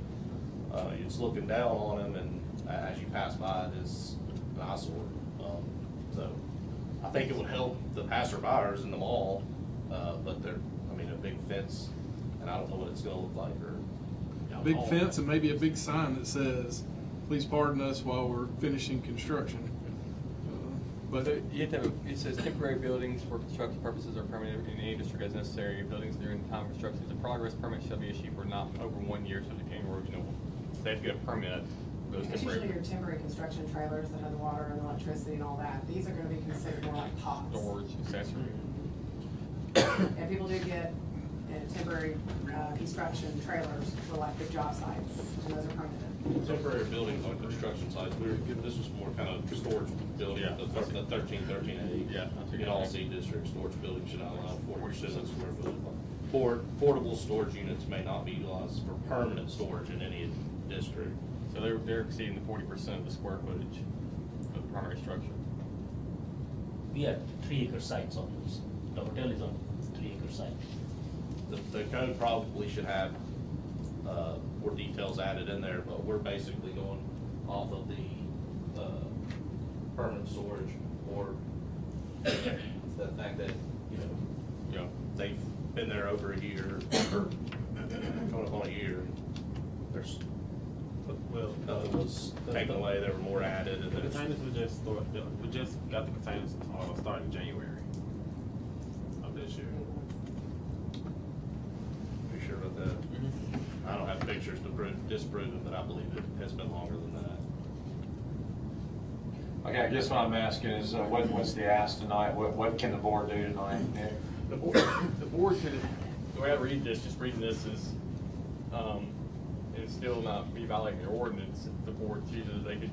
It's looking down on them, and as you pass by, it is an eyesore. So I think it would help the passerbyers in the mall, but I mean, a big fence, and I don't know what it's gonna look like, or. Big fence and maybe a big sign that says, please pardon us while we're finishing construction. But You have to have, it says temporary buildings for construction purposes are permanent in any district as necessary. Buildings during the time of construction, the progress permit shall be issued for not over 1 year subject to any erosion. They have to get a permit for those it's usually your temporary temporary construction trailers that have the water and electricity and all that. These are gonna be considered more like pods. storage accessory. And people do get temporary construction trailers for like big job sites, and those are permanent. Temporary buildings on construction sites, this was more kind of storage building, Yeah. the 13A. Yeah. In all C districts, storage buildings should not allow 40% of square foot. Portable storage units may not be utilized for permanent storage in any district. So they're exceeding the 40% of the square footage of the primary structure. We have 3-acre sites on those. The hotel is on 3-acre site. The code probably should have, more details added in there, but we're basically going off of the, permanent storage, or the fact that, you know, they've been there over a year, or coming up on a year, there's, nothing was taken away, there were more added, and The there's. containers we just got the containers starting January of this year. Be sure about that. I don't have pictures to disprove it, but I believe it has been longer than that. Okay, I guess what I'm asking is, what's the ask tonight? What can the board do tonight? The board could, the way I read this, just reading this is, and still not be violating the ordinance, if the board chooses, they could,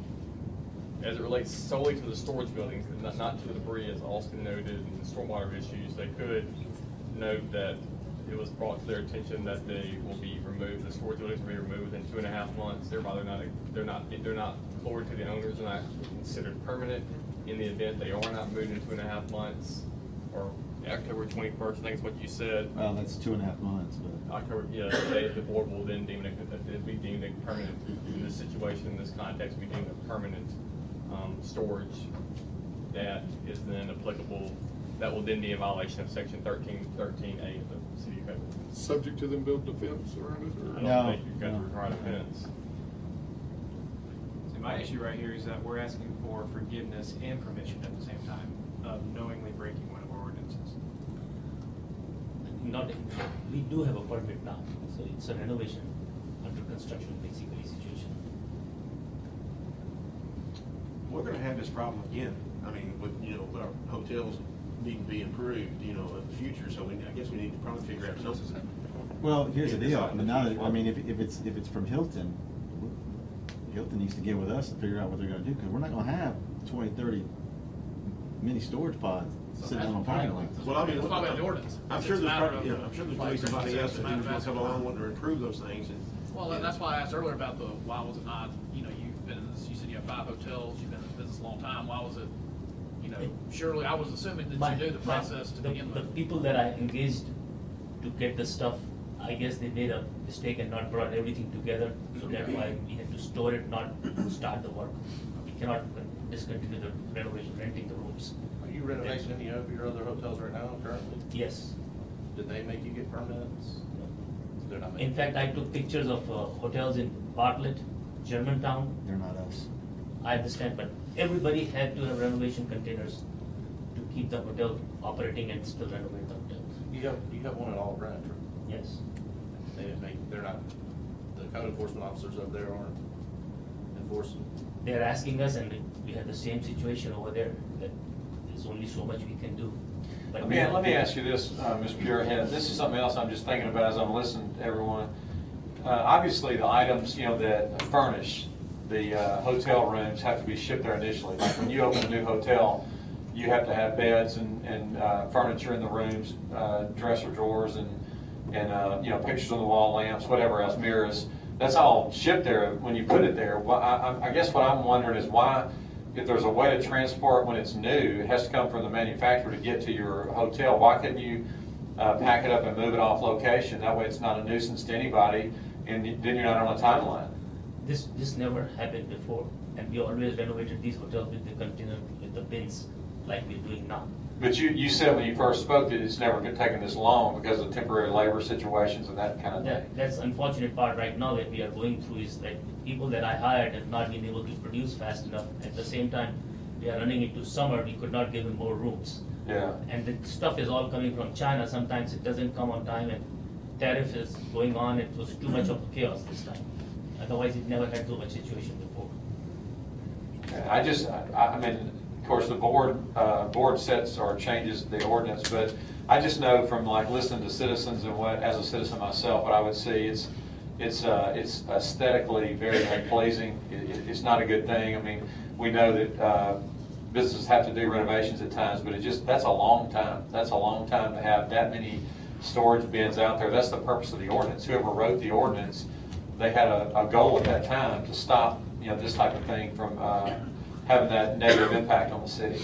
as it relates solely to the storage buildings, and not to the debris, as Austin noted, and the stormwater issues, they could note that it was brought to their attention that they will be removed, the storage buildings will be removed within 2.5 months, thereby they're not forwarded to the owners and not considered permanent. In the event they are not moved in 2.5 months, or October 21st, I think is what you said. Well, that's 2.5 months, but. October, yeah, the board will then deem it, it'd be deemed a permanent, in this situation, in this context, be deemed a permanent, storage that is then applicable, that will then be in violation of section 13A of the city code. subject to them building a fence around it, I or? No, don't think you've got to no. require a fence. So my issue right here is that we're asking for forgiveness and permission at the same time of knowingly breaking one of our ordinances. We do have a permit now, so it's a renovation under construction basically situation. We're gonna have this problem again. I mean, with our hotels needing to be improved, in the future, so I guess we need to probably figure out something. Well, here's the Yeah, deal, decide I mean, now that, if it's from Hilton, Hilton needs to get with us and figure out what they're gonna do, because we're not gonna have 20, 30 mini storage pods sitting on a parking lot. Well, I mean, It's not about the ordinance. I'm sure It's a there's matter probably, of- I'm sure there's like, probably somebody else it's a that matter who's of gonna come along asking- wanting to improve those things, and. Well, that's why I asked earlier about why was it not, you've been in this, you said you have 5 hotels, you've been in this business a long time, why was it, surely I was assuming that you knew the process to begin The with. people that I engaged to get the stuff, I guess they made a mistake and not brought everything together, so that's why we had to store it, not start the work. We cannot discontinue the renovation, renting the rooms. Are you renovating any of your other hotels right now currently? Yes. Did they make you get permits? They're not making. In fact, I took pictures of hotels in Bartlett, Germantown. They're not us. I understand, but everybody had to have renovation containers to keep the hotel operating and still renovate the hotel. You have one at all Brent, Yes. they're not, the code enforcement officers up there aren't enforcing. they're asking us, and we have the same situation over there, that there's only so much we can do. But Let me ask you this, Ms. Purehead. This is something else I'm just thinking about as I'm listening to everyone. Obviously, the items, that furnish the hotel rooms have to be shipped there initially. Like when you open a new hotel, you have to have beds and furniture in the rooms, dresser drawers and pictures on the wall, lamps, whatever else, mirrors. That's all shipped there when you put it there. Well, I guess what I'm wondering is why, if there's a way to transport when it's new, it has to come from the manufacturer to get to your hotel. Why couldn't you pack it up and move it off location? That way it's not a nuisance to anybody, and then you're not on a timeline. This never happened before, and we always renovated these hotels with the container, with the bins, like we're doing now. But you said when you first spoke that it's never taken this long because of temporary labor situations and that kind of thing. That's unfortunate part right now that we are going through, is that people that I hired have not been able to produce fast enough. At the same time, we are running into summer, we could not give them more rooms. Yeah. And the stuff is all coming from China. Sometimes it doesn't come on time, and tariff is going on. It was too much of a chaos this time. Otherwise, it never had so much situation before. I mean, of course, the board sets or changes the ordinance, but I just know from like listening to citizens and as a citizen myself, what I would see, it's aesthetically very unpleasing. It's not a good thing. I mean, we know that businesses have to do renovations at times, but that's a long time. That's a long time to have that many storage bins out there. That's the purpose of the ordinance. Whoever wrote the ordinance, they had a goal at that time to stop this type of thing from having that negative impact on the city.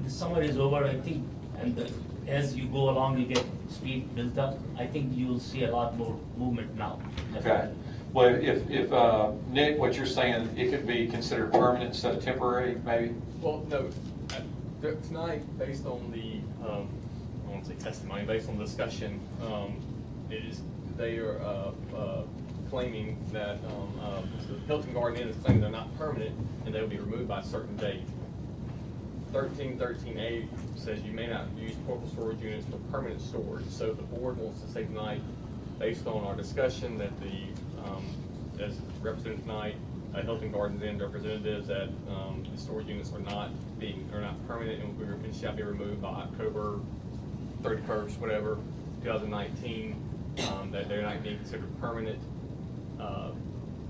The summer is over, I think, and as you go along, you get speed built up. I think you'll see a lot more movement now. Okay. Well, if Nick, what you're saying, it could be considered permanent instead of temporary, maybe? Well, no, tonight, based on the, I won't say testimony, based on the discussion, they are claiming that the Hilton Garden Inn is claiming they're not permanent and they will be removed by a certain date. 1313A says you may not use portable storage units for permanent storage. So the board wants to say tonight, based on our discussion, that as represented tonight, Hilton Gardens Inn representatives, that the storage units are not permanent and shall be removed by October 31st, whatever, 2019. That they're not being considered permanent.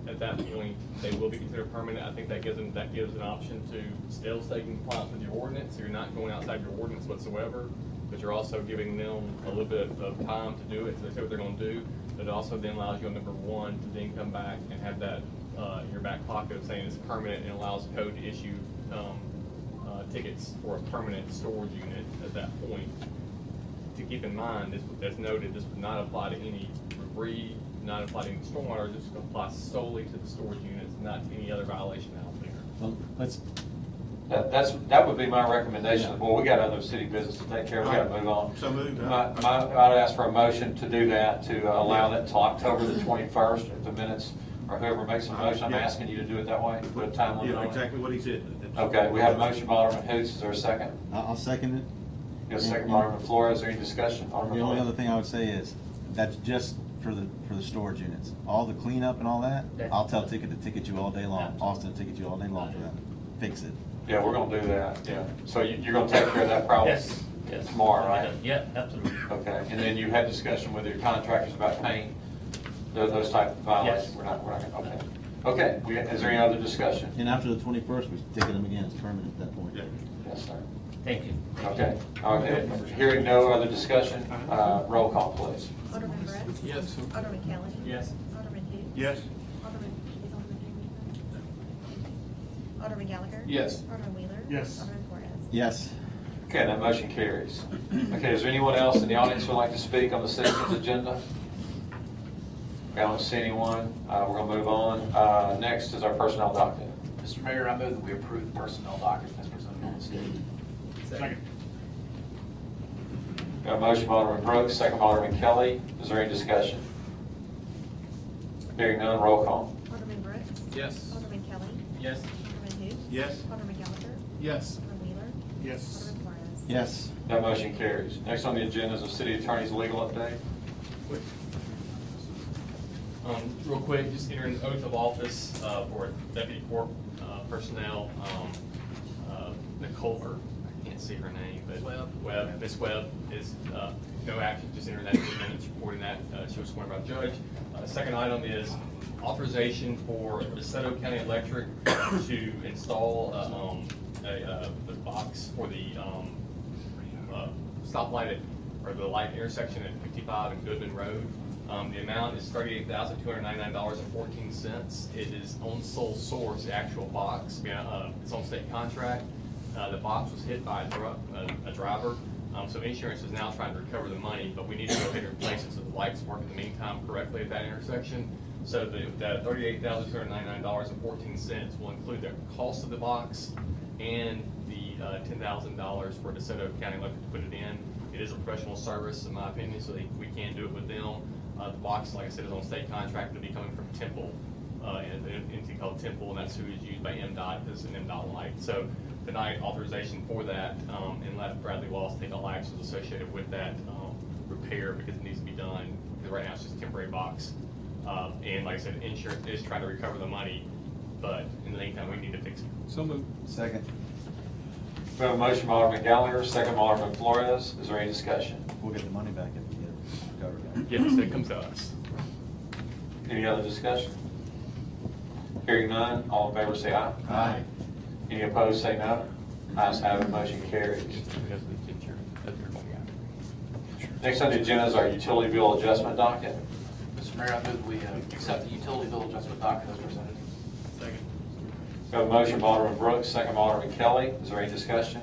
At that point, they will be considered permanent. I think that gives an option to still stay in compliance with your ordinance. So you're not going outside your ordinance whatsoever, but you're also giving them a little bit of time to do it, so they say what they're going to do. But it also then allows you on number one to then come back and have that in your back pocket of saying it's permanent, and allows code to issue tickets for a permanent storage unit at that point. To keep in mind, as noted, this would not apply to any debris, not apply to any stormwater, just apply solely to the storage units, not to any other violation out there. Well, let's, That would be my recommendation to the board. We got other city business to take care of. We got to move on. So moved. I'd ask for a motion to do that, to allow that until October the 21st, if the minutes, or whoever makes a motion. I'm asking you to do it that way, put a time limit on Yeah, it. exactly what he said. Okay, we have a motion by Alderman Hoots. Is there a second? I'll second it. You have a second by Alderman Flores. Is there any discussion? The Alderman only Flores. other thing I would say is, that's just for the storage units. All the cleanup and all that, I'll tell Ticket to ticket you all day long. Austin to ticket you all day long for that. Fix it. Yeah, we're gonna do that, yeah. So you're gonna take care of that problem? Yes. Tomorrow, right? Yeah, absolutely. Okay, and then you had discussion with your contractors about paying those type of violations? Yes. We're not gonna, okay. Okay, is there any other discussion? And after the 21st, we ticket them again. It's permanent at that point. Yeah. Yes, sir. Thank you. Okay, hearing no other discussion, roll call, please. Alderman Brett? Yes. Alderman Kelly? Yes. Alderman Hoots? Yes. Is Alderman Hoots? Alderman Gallagher? Yes. Alderman Wheeler? Yes. Alderman Flores? Yes. Okay, that motion carries. Okay, is there anyone else in the audience who would like to speak on the citizens' agenda? I don't see anyone. We're gonna move on. Next is our personnel docket. Mr. Mayor, I move that we approve the personnel docket as presented on the stage. Second. Got a motion by Alderman Brooks, second by Alderman Kelly. Is there any discussion? Hearing none, roll call. Alderman Brooks? Yes. Alderman Kelly? Yes. Alderman Hoots? Yes. Alderman Gallagher? Yes. Alderman Wheeler? Yes. Alderman Flores? Yes. That motion carries. Next on the agenda is the city attorney's legal update. Real quick, just enter an oath of office for deputy court personnel. Nicole, or I can't see her name, but Miss Webb is no action, just enter that in the minutes, reporting that she was sworn by the judge. Second item is authorization for DeSoto County Electric to install the box for the stoplight or the light intersection at 55 and Goodman Road. The amount is $38,299.14. It is on sole source, the actual box. It's on state contract. The box was hit by a driver. So insurance is now trying to recover the money, but we need to go ahead and replace it so the lights work in the meantime correctly at that intersection. So the $38,299.14 will include the cost of the box and the $10,000 for DeSoto County Electric to put it in. It is a professional service, in my opinion, so we can do it with them. The box, like I said, is on state contract. It'll be coming from Temple, an entity called Temple, and that's who is used by MDOT as an MDOT light. So tonight, authorization for that, and let Bradley Wallace take all actions associated with that repair because it needs to be done. Because right now it's just a temporary box. And like I said, insurance is trying to recover the money, but in the meantime, we need to fix it. So moved. Second. We have a motion by Alderman Gallagher, second by Alderman Flores. Is there any discussion? We'll get the money back if we get it recovered. Yes, it comes to us. Any other discussion? Hearing none, all in favor say aye. Aye. Any opposed say no. Ayes have it, motion carries. Next on the agenda is our utility bill adjustment docket. Mr. Mayor, I move we accept the utility bill adjustment docket as presented. Second. We have a motion by Alderman Brooks, second by Alderman Kelly. Is there any discussion?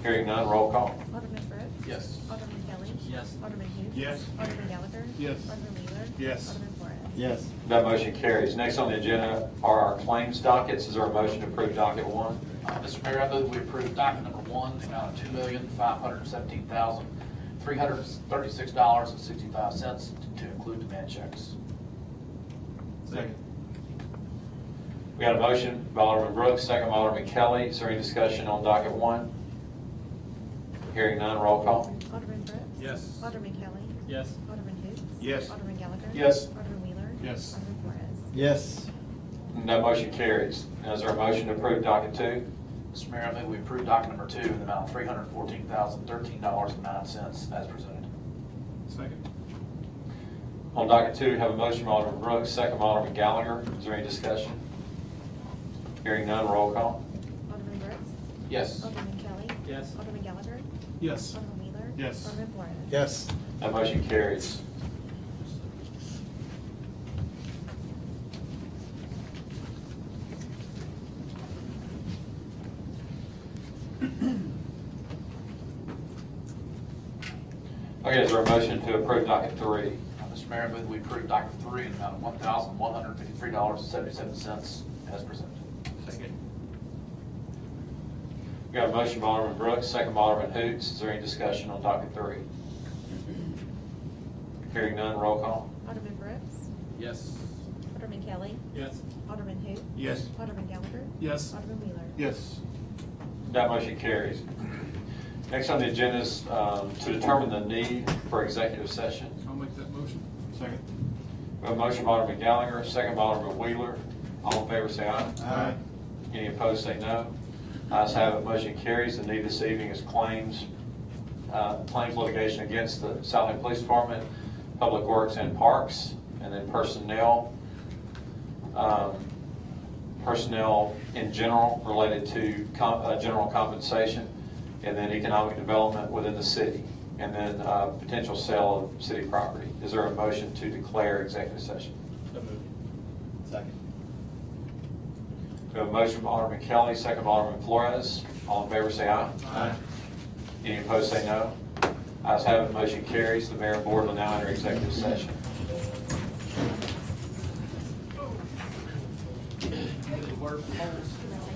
Hearing none, roll call. Alderman Brooks? Yes. Alderman Kelly? Yes. Alderman Hughes? Yes. Alderman Gallagher? Yes. Alderman Wheeler? Yes. Alderman Flores? Yes. That motion carries. Next on the agenda are our claims dockets. Is there a motion to approve docket one? Mr. Mayor, I move we approve docket number 1, the amount of $2,517,336.65 to include demand checks. Second. We got a motion by Alderman Brooks, second by Alderman Kelly. Is there any discussion on docket one? Hearing none, roll call. Alderman Brooks? Yes. Alderman Kelly? Yes. Alderman Hoots? Yes. Alderman Gallagher? Yes. Alderman Wheeler? Yes. Alderman Flores? Yes. That motion carries. Now, is there a motion to approve docket two? Mr. Mayor, I move we approve docket number 2 in the amount of $314,013.09 as presented. Second. On docket two, have a motion by Alderman Brooks, second by Alderman Gallagher. Is there any discussion? Hearing none, roll call. Alderman Brooks? Yes. Alderman Kelly? Yes. Alderman Gallagher? Yes. Alderman Wheeler? Yes. Alderman Flores? Yes. That motion carries. Okay, is there a motion to approve docket three? Mr. Mayor, I move we approve docket 3 in the amount of $1,153.77 as presented. Second. We got a motion by Alderman Brooks, second by Alderman Hoots. Is there any discussion on docket three? Hearing none, roll call. Alderman Brooks? Yes. Alderman Kelly? Yes. Alderman Hoots? Yes. Alderman Gallagher? Yes. Alderman Wheeler? Yes. That motion carries. Next on the agenda is to determine the need for executive session. I'll make that motion. Second. We have a motion by Alderman Gallagher, second by Alderman Wheeler. All in favor say aye. Aye. Any opposed say no. Ayes have it, motion carries. The need this evening is claims litigation against the Southaven Police Department, Public Works and Parks, and then personnel. Personnel in general related to general compensation, and then economic development within the city, and then potential sale of city property. Is there a motion to declare executive session? So moved. Second. We have a motion by Alderman Kelly, second by Alderman Flores. All in favor say aye. Aye. Any opposed say no. Ayes have it, motion carries. The mayor and board will now enter executive session.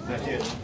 That's it.